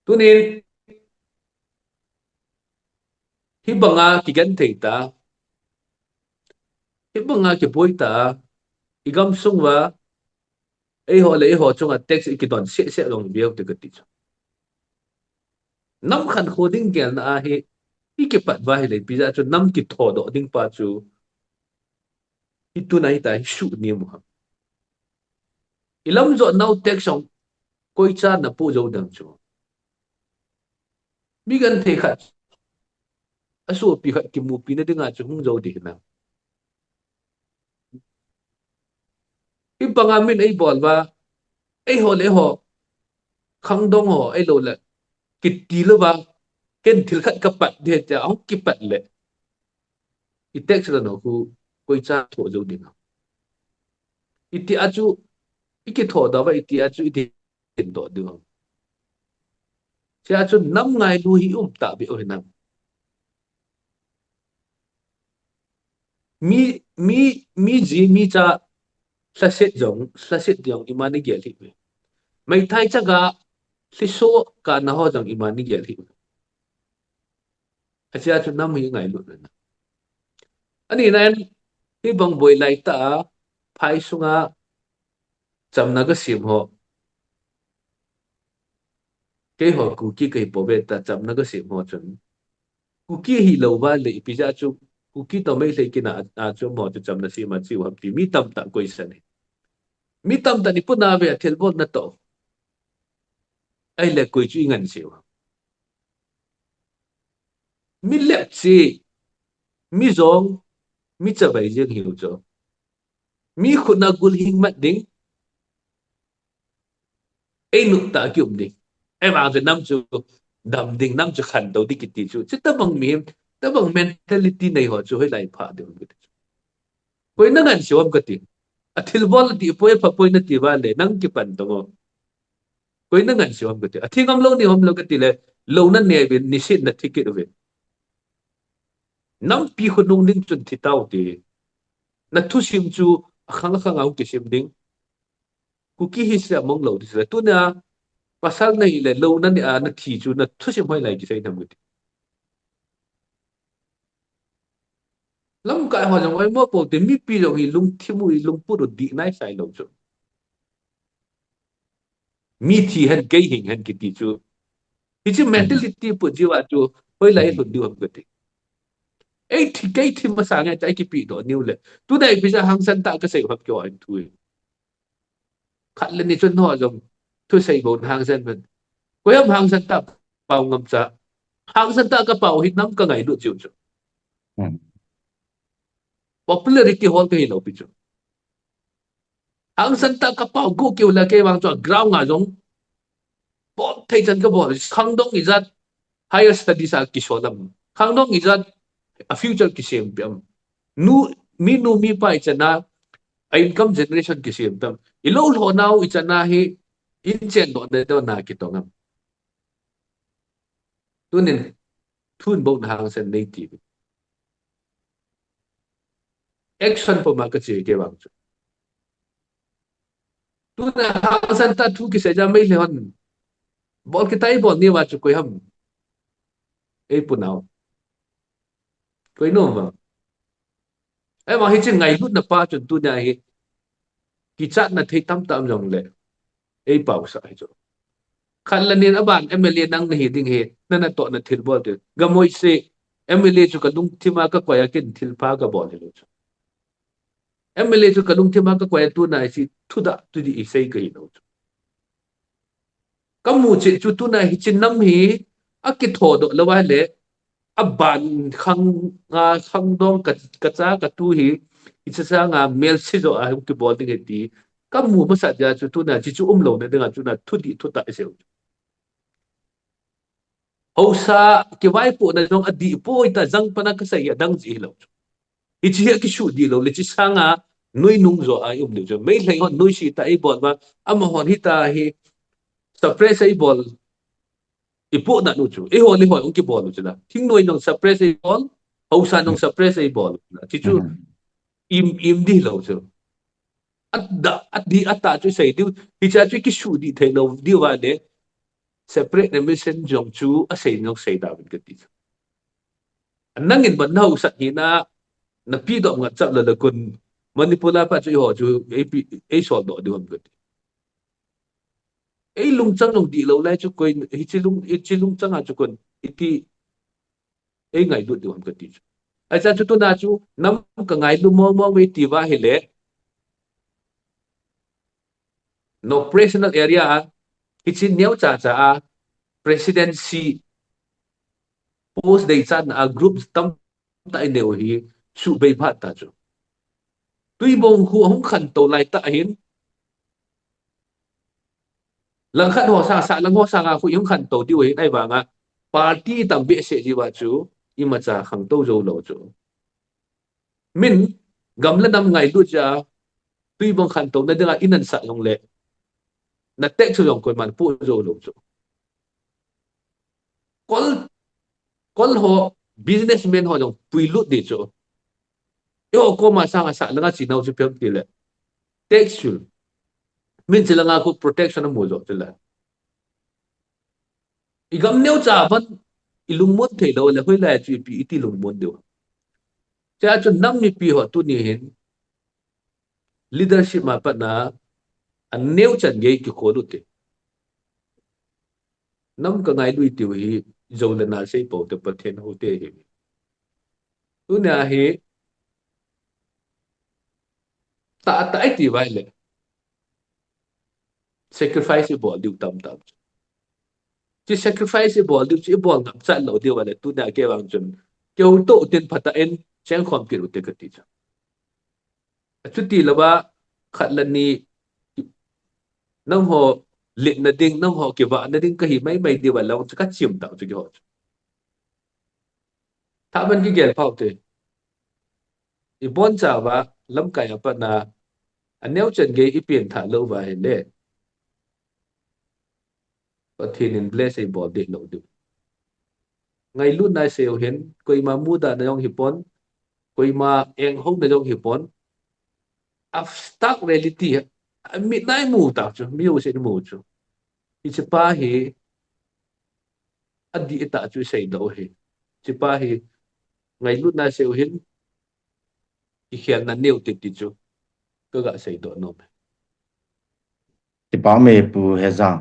tu nên hi banga ki gan thei ta hi banga ki boy ta igam sung wa ấy họ lại họ chung a text cái đoạn sẽ long biao te cái ti nam khan coding gel na hi cái pat va hi le pizza chu nam ki tho do ding pa chu itu nai ta shu ni mu ilam zo now text song koi cha na pu zo dang chu mi gan thei khat asu pi khat ki mu pi na dinga chu hung zo di na i bangamin ai bol ba ai ho le ho khang dong ho ai lo la kit ti lo ba ken thil khat ka pat de cha ong ki pat le I text la no ku koi cha tho zo di na iti achu iki tho da ba iti achu iti do du cha chu nam ngai lu hi ta bi o nam mi ji mi cha saset jong imani gel hi mai thai chaga liso ka na ho jong imani gel hi acha chu nam hi ngai lu na ani nan hi bang boy lai ta phai sunga chamna ga sim ho ke ho ku ki kai po be ta chamna ga sim ho chun ku ki hi lo ba le pi ja chu ku ki to mai le ki na a chu mo chu chamna si ma chi wa pi mi tam ta ko isan mi tam ta ni pu na be thel bot na to ai le ko chu ngan si wa mi le chi mi zong mi cha bai je hiu cho mi khuna gul hing mat ding ai nuk ta kyum ding ai ma chu nam chu dam ding nam chu khan do di ki ti chu ta bang mi ta bang mentality nei ho chu hai lai pha de ko na ngan si wam ka ti a thil bol ti poi pha poi na ti ba le nang ki pan to ngo ko na ngan si wam ka ti a thi ngam lo ni hom lo ka ti le lo na ne be ni sit na ticket ve nam pi khunung ding chun thi tau ti na thu sim chu khang khang au ki sim ding ku ki hi se mong lo dis tu na pasal nei le lo na ni a na thi chu na thu sim hoi lai ki sai nam ti lam kai ho jong ai mo po ti mi pi lo hi lung thi mu hi lung pu ro di nai sai lo chu mi thi han gei hing han ki ti chu hi chi mentality pu ji wa chu hoi lai lu di hom ka ti ai thi gei thi ma sa ngai tai ki pi do niu le tu dai bi sa hang san ta ka sai hop kyo an tu khát lên đi chân họ dùng tôi xây bốn hàng dân mình quay âm hàng dân ta bảo ngầm giá hàng dân ta cái bảo hít nắm cái ngày được chịu chứ popularity hall cái lâu bị chứ hàng dân ta cái bảo cố kêu là cái bằng cho ground ngà giống bọn thấy chân cái bọn khang đông ý ra higher studies à kỳ số năm khang đông ý ra a future kỳ xem biam nu mi pa chana income generation kỳ xem biam ilo ho now chana hi in chen do de do na ki tongam tunin thun bon hang sen native action po ma ka che ke bang tu na hang san ta thu ki se ja mai le hon bol ki tai bol ni wa chu ko ham e punao ko no ma e ma hi chen ngai lut na pa chun tu na hi ki chat na thei tam tam jong le e pau sa hi chu khan la nin aban mla nang na hi ding he na na to na thil bol de gamoi se mla chu ka dung thima ka ko ya kin thil pa ka bol le chu mla chu ka dung thima ka ko ya tu na si thu da tu di isei ka hi no chu kamu che chu tu na hi chin nam hi a ki tho do lo wa le a ban khang dong ka cha ka tu hi i cha sa nga mel si zo a ki bol ding ti kamu ma sa ja chu tu na chi chu lo ne ding a chu na thu di thu ta se ho sa ki vai po na dong a di po ita jang pa na ka sa ya dang ji lo i chi ki shu di lo le chi sa nga noi nung zo a le jo mai lai hon noi si ta i bol ma ama hon hi ta hi suppress ai bol ipo na nu chu e ho li ho ong ki bol chu la thing noi nong suppress ai bol ho sa nong suppress ai bol chi chu im di lo chu at di ata chu sei di hi cha chu ki shu di the lo di wa de separate na mission jong chu a sei nong sei da bin ka ti nang in ban ho sa hi na pi do nga cha la kun manipula pa chu ho chu e so do di hom ka ti ấy lung trăng lung đi lâu nay chú quên ấy chỉ lung trăng à chú quên ít ấy ngày đuổi được cái gì ai cha chú tôi na chú nắm cái ngày đuổi mò về tì va hele no operational area ít chỉ nếu cha presidency post day chan a group tam tại đều hi su bay phát ta chú tuy bông khu không khẩn tổ lại tại hiến lang khat ho sa lang ho sa nga khu yung khan to di we ai ba nga party tam be se ji wa chu i ma cha khang to zo lo chu min gam la nam ngai lu cha tui bong khan to na de inan sa long le na tek chu yong ko man pu zo lo chu kol kol ho businessman ho yong pui lu de chu yo ko ma sang asa langa chi nau chu pem ti le textual min chi langa ku protection mo zo ti la igam neu cha van ilung mon thei lo le hoi la chu pi iti lung mon deu cha chu nam mi pi ho tu ni hin leadership ma pa na an neu chan ge ki ko lu te nam ka ngai lui ti hi zo le na sei po te pa then ho te hi tu na hi ta ta ai ti vai le sacrifice bo diu tam tam chi sacrifice bo diu chi bo ngam cha lo diu wala tu na ke wang chun ke hu to ten phata en chen khom ki ru te ka ti cha chu ti la ba khat la ni nam ho lit na ding nam ho ke ba na ding ka hi mai di wala chu ka chim ta chu ki ho ta ban ki gel phau te i bon cha ba lam kai pa na aneu chen ge i pien tha lo ba he le pa thin in bless ei bo de lo du ngai lu na seo hen koi ma mu da na yong hi pon koi ma eng hong na yong hi pon af stuck reality mi nai mu ta chu mi u se mu chu i che pa hi adi ta chu sei do he che pa hi ngai lu na seo hen i khian na neu ti ti chu ka ga sei do no ti pa me pu hezang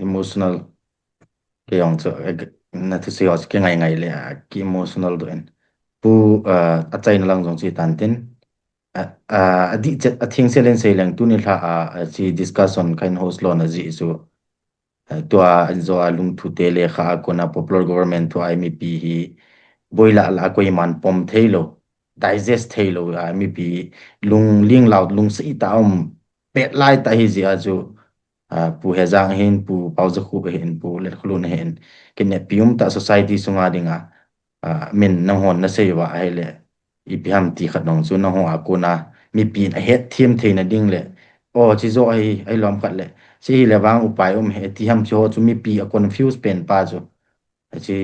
emotional ke yong cho na tu se os ke ngai le ki emotional do en pu a chai na lang jong chi tan tin adi chet a thing se len se lang tu ni tha a chi discussion kind host lo na ji su tua zo alung thu te le kha ko na popular government to IMP hi boila la ko man pom thailo digest thailo IMP lung ling laut lung si ta pet lai ta hi ji a ju pu hezang hin pu pauza khu be hin pu let khulun hin kin ne pium ta society sunga dinga min na hon na sei wa ai le i piam ti khat nong chu na ho akuna mi pin a het thim theina ding le o chi zo ai lom khat le si hi le wang upai he ti ham cho chu mi pi a confuse pen pa chu chi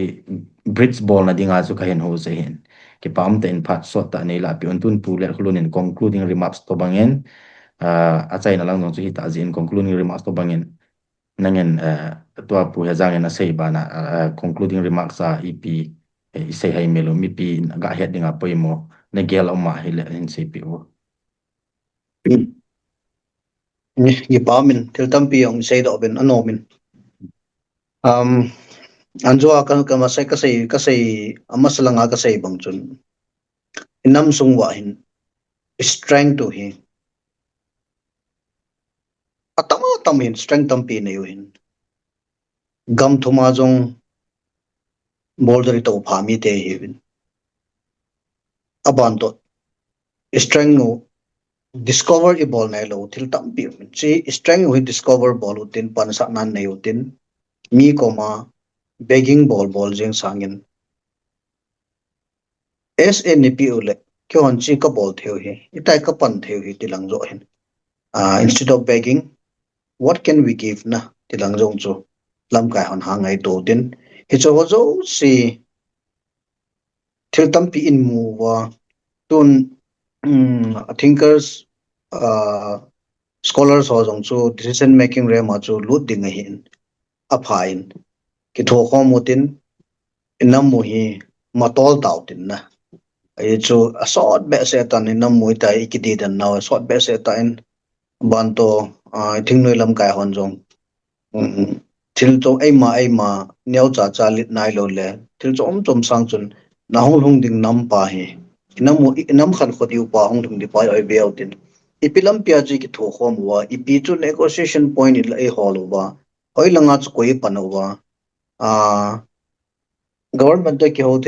bridge ball na dinga chu ka hen ho se hen ki pam te in phat so ta nei la pi on tun pu le khulun in concluding remarks to bangen a chai na lang nong chu hi ta jin concluding remarks to bangen nangen tua pu hezang na sei bana concluding remarks EP sei hai melo mi pi ga heading up poimo na gel oma hele in sei pi o ni pa min thil tam pi ong sei do ben ano min anjua ka ma sai ka sei amasalanga ka sei bang chun inam sung wa hin strength to hi atama tam hin strength tam pi nei hin gam thuma jong boldari to phami te hi bin aban to strength no discover e ball nai lo thil tam pi chi strength wi discover ball utin pan sa nan nei utin mi koma begging ball jeng sangin SNP ule kyon chi ka ball theo hi itai ka pan theo hi tilang zo hin instead of begging what can we give na tilang jong chu lam kai hon hangai to tin hi cho zo si thil tam pi in mu wa tun thinkers scholars ho jong chu decision making re ma chu lut ding hin a phain ki tho kho mutin inam mu hi matol taw tin na ai chu a sort be se tan inam mu ta ikidi dan naw sort be se ta in ban to thing noi lam kai hon jong thil chom ai ma neu cha lit nai lo le thil chom sang chun na hong ding nam pa hi inam khan khodi pa hong ding di pa ai be out tin ipilam pia ji ki tho khom wa ipi chu negotiation point il ai hol wa hoi langa chu koi panowa government to ki ho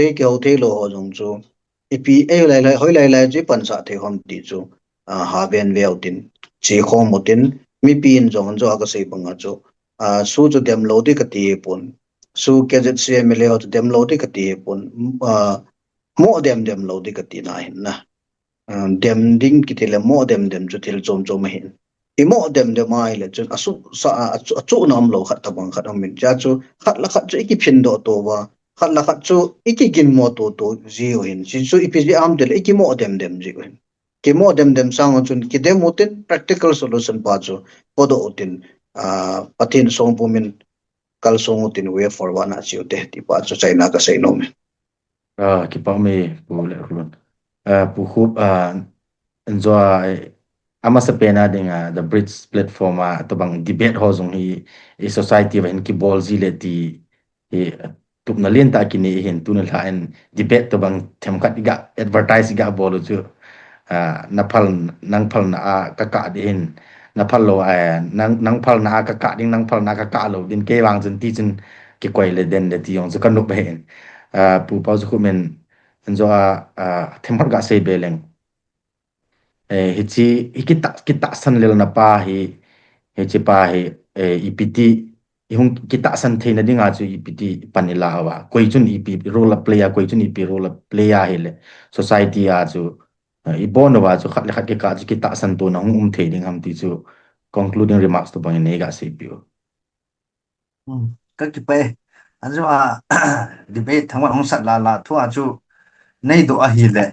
the lo ho jong chu ipi ai lai hoi lai ji pan sa the hom ti chu ha ben ve out tin chi khom motin mi pin jong jo aga sei banga chu su chu dem lo di ka ti pon su ke jet CMLA ho dem lo di ka ti pon mo dem lo di ka ti na hin na dem ding ki tele mo dem chu til chom hin imo dem mai le chu asu sa chu nam lo khat tabang khat min cha chu khat la khat chu ki phin do to wa khát là khát chú iki gin mo to zio hin si chú ipg am del iki mo dem zio hin ki mo dem sang chun ki dem motin practical solution pa chu podo utin pathin song pumin kal song utin way forward na chiu te ti pa chu China ka sei no me Kipa me pu le kulun. Pu khuh enjoy ama sa pena dengan the bridge platform atau bang debate ho zong hi society wa ki ball zi le ti tup na lien ta kini hin tu na lain debate to bang them kat ga advertise ga ball chu na phal nang phal na ka ka din na phal lo nang phal na ka ding nang phal na ka lo din ke wang chen ti chen ke koi le den le ti yong chu kan no ben pu pa chu men enjoy them kat ga sei beleng hichi kita san lel na pa hichi pa ipiti ihung kita san the na dinga chu ipiti panila wa koi chun ipi role player koi chun ipi role player hele society chu ibon wa chu khat le khat ke ka chu kita san to na hung the ding ham ti chu concluding remarks to bang ne ga se pio các cái pe anh cho debate thằng ông sat la thua chu nei do a hi le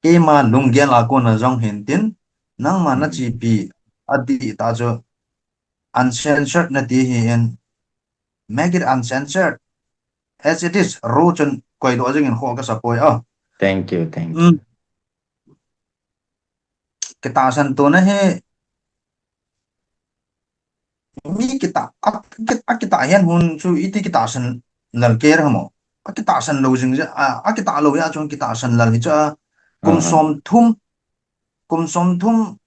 ke ma lung gen la ko na jong hin tin nang ma na chi pi adi ta cho uncensored na ti hi en make it uncensored as it is ro chun koi do jing ho ka sapoi thank you cái ta san to na he mi kita hian hun chu iti kita san lal ker hamo kita san lo jing kita lo ya chung kita san lal hi cha kum som thum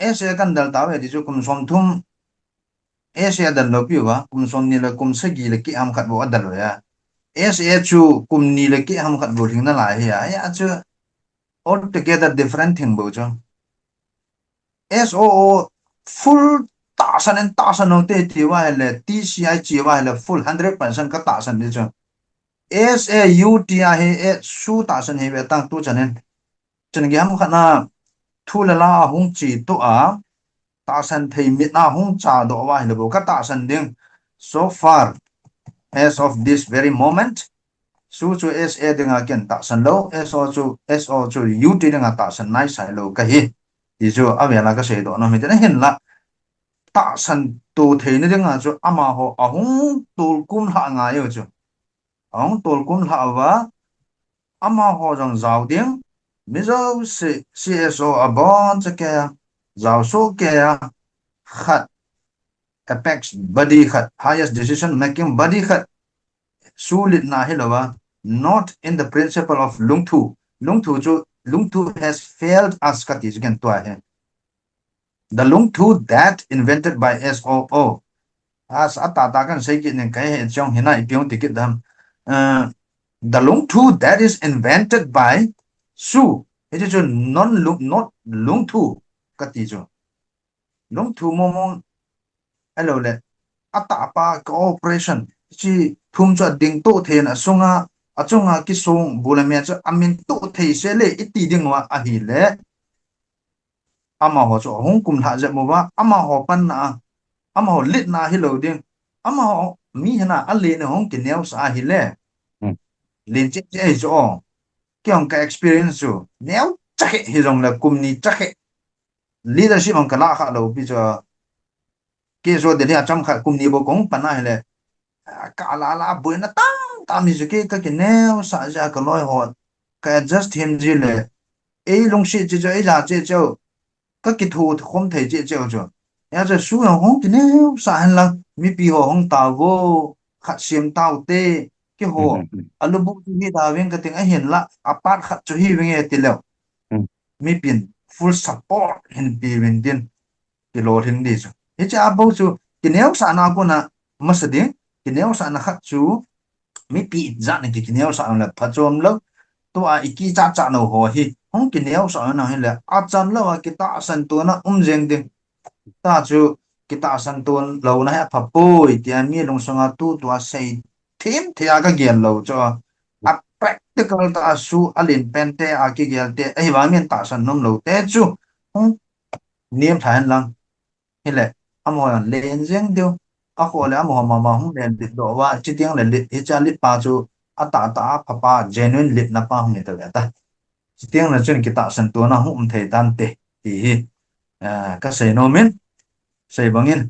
Asia kan dal tawe di chu kum som thum Asia dal lo piwa kum som ni la kum sagi le ki am khat bo adal ya Asia chu kum ni le ki am khat bo thing na la ya chu altogether different thing bo chu SOO full ta san no te ti wa le TCI chi wa le full 100% ka ta san ni chu SAUT a he su ta san he be tang tu chanen chen ge am khat na thu la hung chi to ta san thei mit na hung cha do wa le bo ka ta san ding so far as of this very moment su chu SA ding a ken ta san lo SO chu UT ding a ta san nai sai lo ka hi di chu a ve la ka se do no mi te hin la ta san tu thei ni ding a chu ama ho a hung tul kun ha nga yo chu hung tul kun ha wa ama ho jong zau ding mi zo se CSO a bon cha ke zau so ke khat apex body khat highest decision making body khat sulit na hilowa not in the principle of lungthu has failed us katis again to the lungthu that invented by SOO as atata kan sei ki nen kai he chong hina ipiong tikit dam the lungthu that is invented by su it is not lungthu kati jo lungthu momon hello le ata pa cooperation chi thum cha ding to the na sunga achunga ki song bulame cha amin to the se le iti ding wa a hi le ama ho cho hong kum tha je mo wa ama ho pan na ama ho lit na hi lo ding ama ho mi hana a le ne hong ki neu sa hi le lin che che jo kyong ka experience jo neu cha hi rong la kum ni cha leadership on kala kha lo bi cho ke zo de ya cham kha kum ni bo kong pan na hi le ka la bu na ta mi ke ka ke neu sa ja ka loi ho ka just him ji le e long shi ji jo e la je jo ka ki thu khom thei je jo jo ya je su yang hong ke neu sa han la mi pi ho hong ta wo khat sim tao te ke ho alu bu ni da wen ka ting a hen la apat khat chu hi wen e ti lo mi pin full support hin pi wen din ki lo hin di chu e cha bo chu ki neu sa na ko na ma sa ding ki neu sa na khat chu mi pi za ne ki neu sa na pha chom lo to a iki cha no ho hi hong ki neu sa na hin le a cham lo ki ta san to na jeng ding ta chu ki ta san to lo na ha pha poi ti mi long songa tu to a sei thêm thea ka gel lo cho a practical ta su alin pente a ki gel te ai wa men ta san nom lo te chu niệm than lang hele amo len jeng dio a ko le amo ma hum len dit do wa chi tiang le li cha li pa chu ata papa genuine lip na pa hung ita ta tiang na chun kita san tu na hum the dan te ti hi ka sei no min sei bangin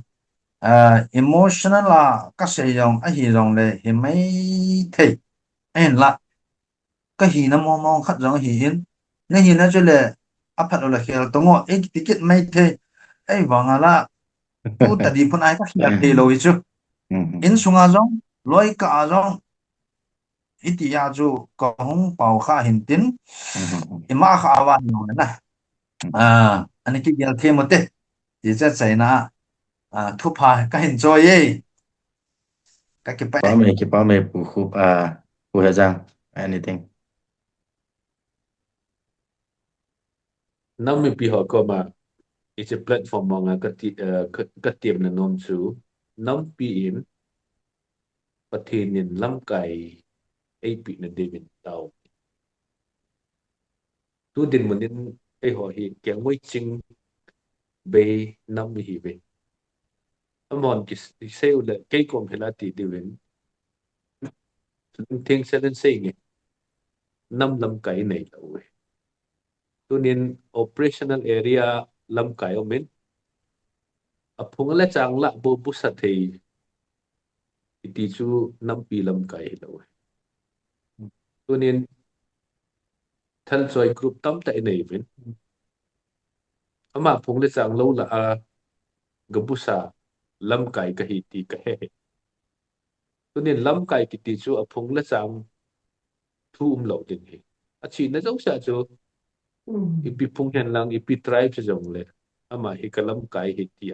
emotional la ka sei yong a hi rong le hi mai thei en la ka hi na mo mo khat rong hi hin na hi na chule a phat la khel to ngo ek ticket mai thei ei wanga la tu ta di phun ai ka hi te lo chu in sunga jong loi ka jong iti ya chu ko hung pau kha hin tin ima kha awan no na anh ki gel thêm một tết thì chắc chắn là thu phá cái hình rồi ấy cái bài Ki pa me pu khu pu ha jang anything. Nam mi pi ho ko ma it's a platform mong ka tiệm na nom chu nam pi in pathin in lam kai ai pi na devin tau tu din mun in ai ho hi kyang moi ching be nam mi hi be amon ki seu le kai kom hela ti devin thing selen sei nge nam lam kai nei lo we tu nin operational area lam kai o min phung la chang la bo bu sa thei iti chu nam pi lam kai lo we tu nin thân choi group tam ta nei vin ama phung le chang lo la gabusa lam kai ka hi ti ka he tu nin lam kai ki ti chu phung le chang thu lo tin hi a chi na jong sa chu ipi phung hen lang ipi tribe sa jong le ama hi ka lam kai hi ti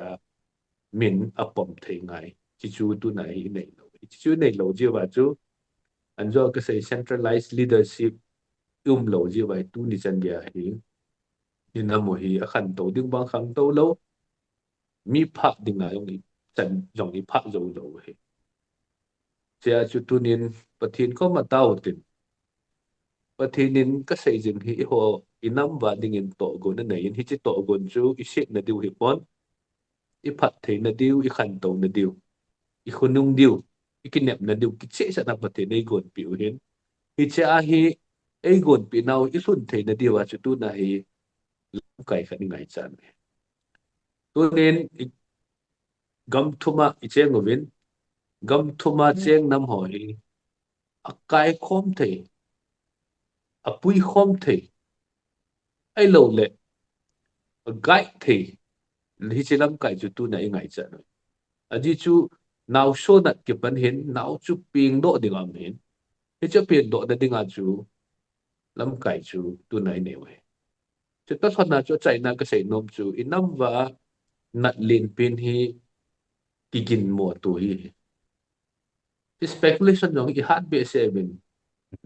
min pom thei ngai chi chu tu na hi nei lo chi chu nei lo ji wa chu an jo ka say centralized leadership lo ji wa tu ni chan dia hi in amo hi a khan to ding bang khang to lo mi pha ding na yong chan yong i pha zo lo he chia chu tu nin pathin ko ma tao tin pathinin ka sei jing hi ho inam wa ding in to go na nei hi chi to gon chu i shek na diu hi pon i phat thei na diu i khan to na diu i khunung diu i kinep na diu ki che sa na pathin ei gon pi hin hi cha hi ei gon pi nau i sun thei na diu wa chu tu na hi kai khan ngai chan tu nin gam thuma i cheng ovin gam thuma cheng nam ho hi akai khom thei apui khom thei ai lo le gai thei hi chilam kai chu tu na ngai chan aji chu naw so na ke pan hin naw chu ping do ding am hin hi chu ping do da ding a chu lam kai chu tu nai ne we chu ta thon na chu chai na ka sei nom chu inam wa nat lin pin hi tigin mo tu hi speculation jong i hat be seven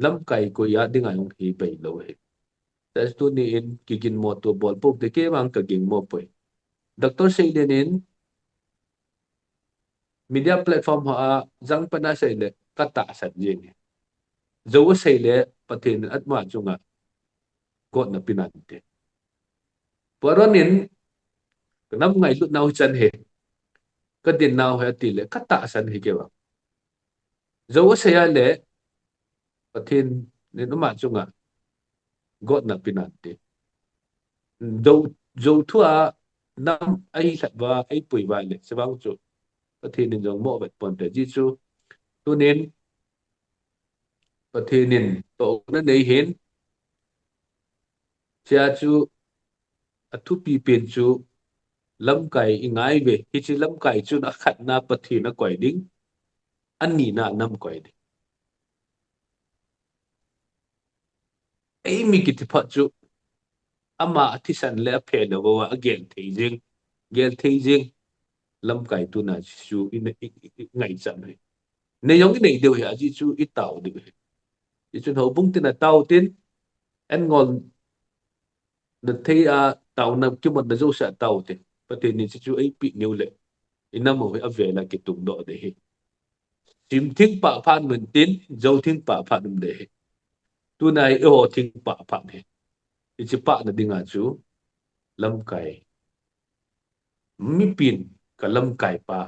lam kai ko ya ding a yong hi pe lo he tas tu ni in kigin mo tu bol pok de ke wang ka ging mo poi doctor sei den media platform ha jang pana sei le kata sat jing zo sei le pathin atma chunga ko na pinante poronin nam ngai lu nau chan he ka din nau he ti le kata san hi ke wa zo sei le pathin ni no ma chunga go na pinante zo zo thua nam ai sat wa ai pui wa le se bang chu pathin ni jong mo vet pon te ji chu tu nen pathinin to na nei hin chia chu athu pi pen chu lam kai ingai ve hi chi lam kai chu na khat na pathi na koi ding an ni na nam koi ding ei mi ki ti pha chu ama thi san le phe na wa again thei jing gel thei jing lam kai tu na chu in ngai cham ne ne yong nei deu ya ji chu i tau de ji chu ho bung tin na tau tin en ngon na thei tau na ki mon na zo sa tau te pathi ni chu ei pi new le inam ho a ve la ki tung do de hi chim thing pa phan mun tin zo thing pa phan um de tu nai ho thing pa phan he chi pa na dinga chu lam kai mi pin ka lam kai pa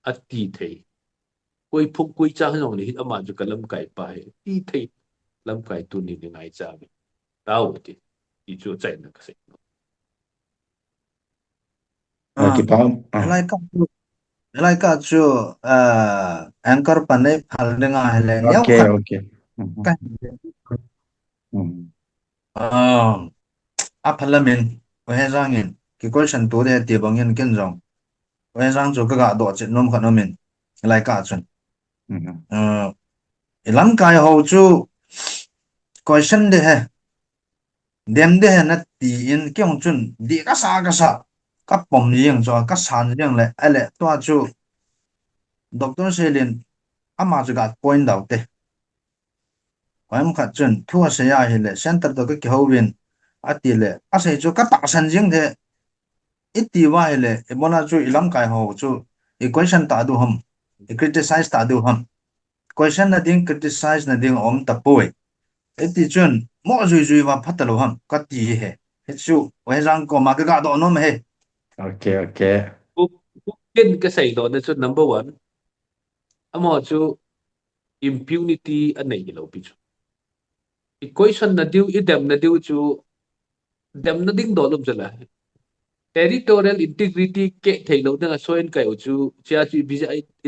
ati thei koi phung koi cha hong ni hit ama ju kalam kai pa he ti thei lam kai tu ni ngai cha mi tao ti ti chu chai na ka se Ki pau. Lai ka chu anchor panai phal denga hele nyau Okay, khat okay. ka a phalamin we zangin ki question tu de ti bangin ken jong we zang chu ka do chet nom khat nomin lai ka chun ilam kai ho chu question de he dem de he na ti in kyong chun di ka sa ka pom yeng cho ka san yeng le ale to chu doctor selin ama chu ga point out te em khát chân thua sẽ ai hele center đó cái hậu viên atile ase cho các tạ san riêng thế ít đi vài hele ebona chu ilam kai ho chu equation ta du hum criticize ta du hum question na ding criticize na ding om ta poi ít đi chân mo zui zui wa phatalo hum ka ti he hết chu we rang ko ma ga do no me he Okay, okay. ken ka sai do na chu number 1 amo chu impunity anei lo pi chu equation na diu idem na diu chu dem na ding do lum chala territorial integrity ke thei lo na soin kai chu chia chu bi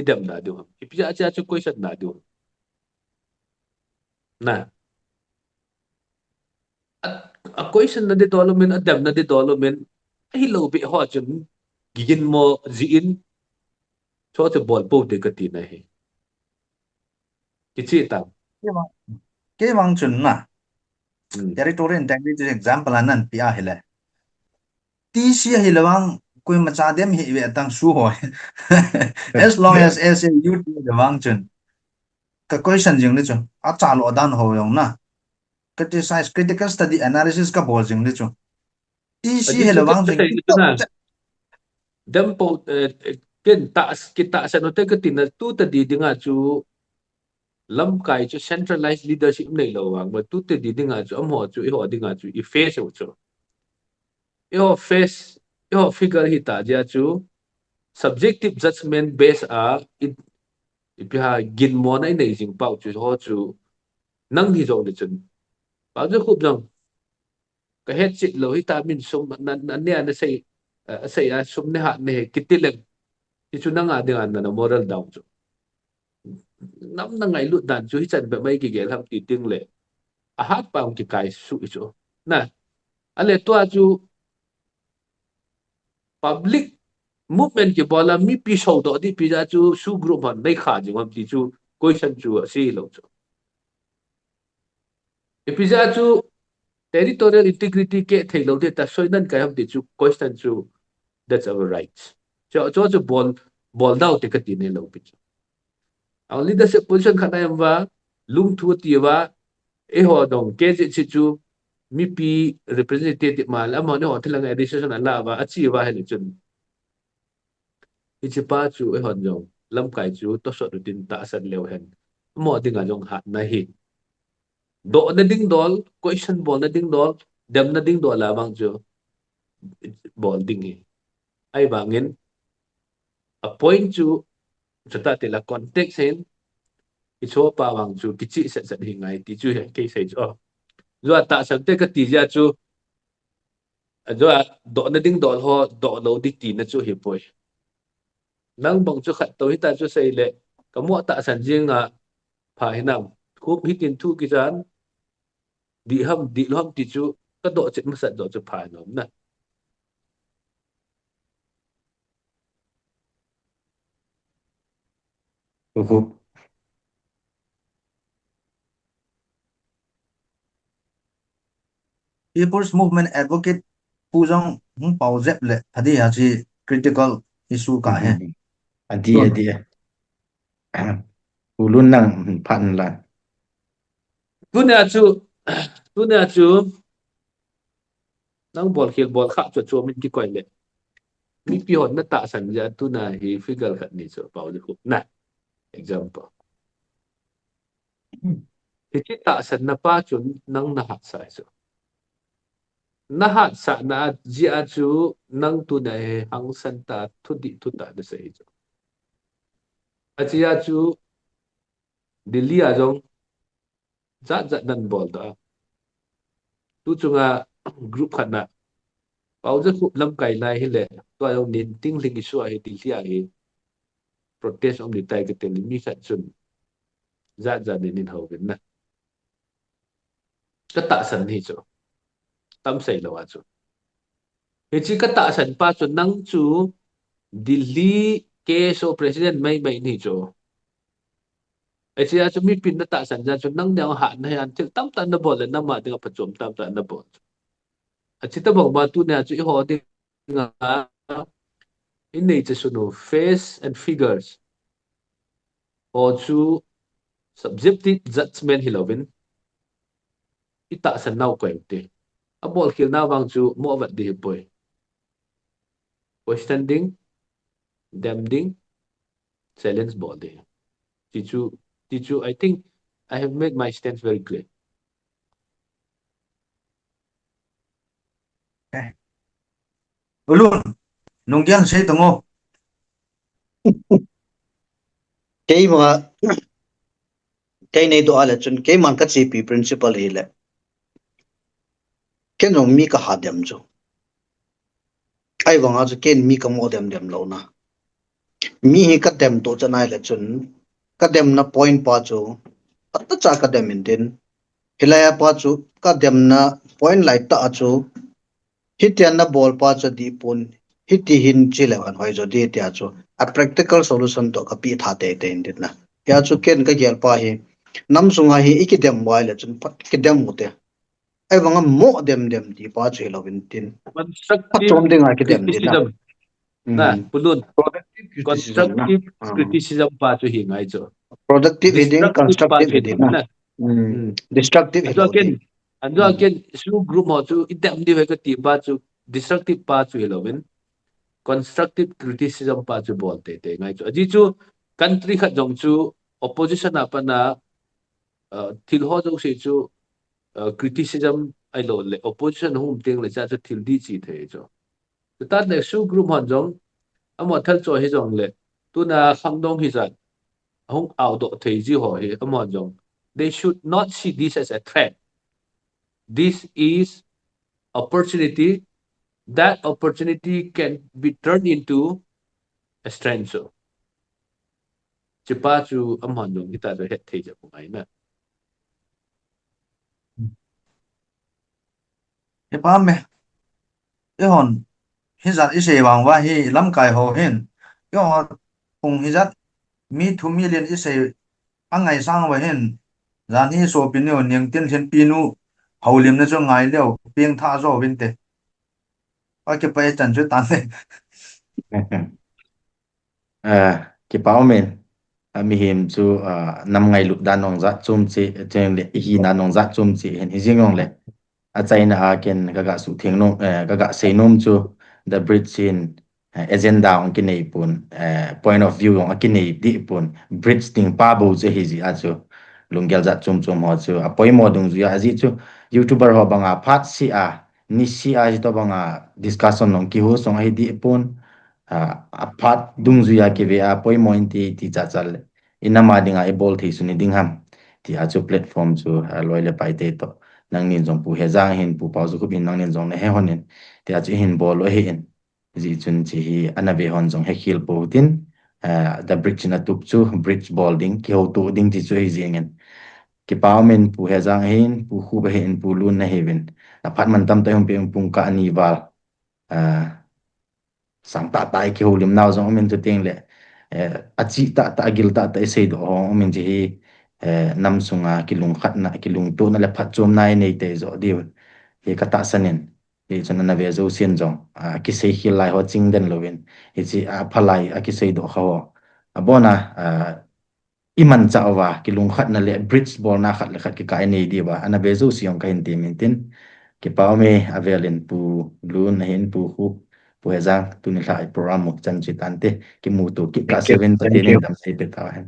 idem na diu bi chia chu question na diu na a question na de development a dem na de development hi lo bi ho chun gigin mo ji in cho te bol po de ka ti na he ki chi ta cái vang chun na territorial integrity example anan pia hele ti si hele wang koi ma cha dem hi ve tang su ho as long as you do the wang chun ka question jing ni chu a cha lo dan ho yong na criticize critical study analysis ka bol jing ni chu ti si adi chu hele ka wang jing sai ni na dem po ken ta kita sa no te ka tin na tu ta di dinga chu lam kai chu centralized leadership nei lo wang ma tu te di dinga chu am ho chu i ho dinga chu i face chu i ho face i ho figure hi ta ja chu subjective judgment based a ipia gin mo nai nei jing pau chu ho chu nang hi zo de chun pau chu khup jong ka het chit lo hi ta min sum nan ne na sei a sum ne ha ne kitilem ti chu nang a ding an na moral down chu nam na ngai lut dan chu hi chan be mai ki gel ham ti ting le a hat pa ki kai su chu na ale to chu public movement ki bola mi pi so do di pi ja chu su group han nei kha ji ham ti chu question chu si lo chu e pi ja chu territorial integrity ke thei lo de ta soi nan kai ham ti chu question chu that's our rights cho chu bol dau te ka ti ne lo pi chu ang leadership position khana yam wa lung thu ti wa e ho dong ke chi chu mi pi representative ma la mo ne ho thilang decision ala wa achi wa he chun ichi pa chu e hon jong lam kai chu to so tin ta san leo hen mo dinga jong hat na hi do na ding dol question bol na ding dol dem na ding dol la bang chu bol ding hi ai bangin a point chu chata te la context hen icho pa bang chu kichi se se hi ngai ti chu he ke se chu zo ta san te ka ti ja chu zo do na ding dol ho do lo di ti na chu hi poi nang bang chu khat to hi ta chu sei le ka mo ta san jing a pha hi nam khup hi tin thu ki jan di ham ti chu ka do chet ma sat do chu pha nom na people's movement advocate puzong pau zep le thadi ya chi critical issue ka he adi ulun nang phan la tu na chu nang bol khel bol kha chu chu min ki koi le mi pi hon na ta san ja tu na hi figure khat ni chu pau ju na example ki ta san na pa chun nang na hat sai chu na hat sa na ji a chu nang tu na he hang san ta thu di thu ta de sei chu a chi a chu Delhi ajong zat nan bol da tu chunga group khana pauza khup lam kai lai hi le to ajong nin ting ling isu a hi Delhi a hi protest om ni tai ke tel mi khat chun zat nin ho bin na ka ta san hi chu tam sei lo a chu hi chi ka ta san pa chu nang chu Delhi ke so president mai ni chu ai chi a chu mi pin na ta san ja chu nang dang ha na han til tam tan na bol le na ma ding pa chom tam tan na bol a chi ta bang ma tu ne chu i ho ding nga in nei chu no face and figures o chu subjective judgment hilovin ita san nau kwente a bol khil na wang chu mo wat di poi question ding dem ding challenge ball ding tichu I think I have made my stance very clear. Ulun nungyan sei tango cái mà cái này đó là chuyện cái mà cái gì bị principal ấy là cái nó mi cái hạt điểm cho ai vang à cái mi cái mua điểm lâu na mi hi cái điểm tổ cho này là chuyện cái điểm na point pa cho tất cả cái điểm mình tin hilaya pa cho cái điểm na point lại ta cho hit na ball pa cho di pun hit hin chi le wan hoi jo di tia cho a practical solution to ka pi tha te te in na ya chu ken ka gel pa hi nam sunga hi ikidem wai le chun pat kidem mu te ai wanga mo dem di pa chu lo bin tin pat Constructive chom ding a kidem din na criticism na pulun productive criticism na constructive criticism pa chu hi ngai cho productive heading destructive pa constructive chu heading hi na na destructive anjo hello again di anjo again su group mo chu idem di ka ti pa chu destructive pa chu hilovin constructive criticism pa chu bol te te ngai chu aji chu country khat jong chu opposition apa na thil ho jo se chu criticism ai lo le opposition hum teng le cha chu thil di chi the cho ta ne su group hon jong amo thal cho hi jong le tu na kham dong hi zat hong out do thei ji ho hi amo jong they should not see this as a threat. This is opportunity. That opportunity can be turned into a strength so chipa chu amo jong kita do het thei ja mai na e pa me e hon hi zat i sei wang wa hi lam kai ho hin yo kung hi zat mi thu million i sei angai sang wa hin zan hi so pin yo ning tin chen pinu haulim na cho ngai leo pieng tha zo bin te a ke pa chan chu tan le cái bảo mình mi hiểm chu năm ngày lụt đàn nong zat chum chi cheng le hi na nong zat chum chi hen hi jing nong le a China a ken ga su thing nong ga sei nom chu the bridge in agenda on ki nei pun point of view on ki nei di pun bridge ting pa bo che hi ji a chu lunggel zat chum ho chu a poi mo dung ju a ji chu youtuber ho banga phat si a ni si a ji to banga discussion nong ki ho song hi di pun apart dung zu ya ke ve a poi mo ti cha chal inama dinga e bol thi suni ding ham ti a chu platform chu loi le pai te to nang nin jong pu he jang hin pu pau zu ku bin nang nin jong ne he honin ti a chu hin bol lo he in ji chun chi hi anabe hon jong he khil po tin the bridge na tup chu bridge building ki ho tu ding ti chu hi jingen ki pau men pu he jang hin pu khu be hin pu lun na he vin na phat man tam ta hum pe pung ka ani wal sang ta tai ki holim naw zong min tu ting le achi ta agil ta sei do ho min ji hi nam sunga kilung khat na kilung to na le phat chom nai nei te zo di he ka ta sanin he chon na ve zo sin jong ki sei hi lai ho ching den lovin he chi a phalai a ki sei do khaw abona iman chawa kilung khat na le bridge bol na khat le khat ki kai nei di ba ana ve zo siong ka hin ti min tin ki pau me avelin pu lun hin pu khu pu hezang tu ni lai program muk chan chi tan te ki mu tu ki ka 7 thank patin you dam sei pe ta hen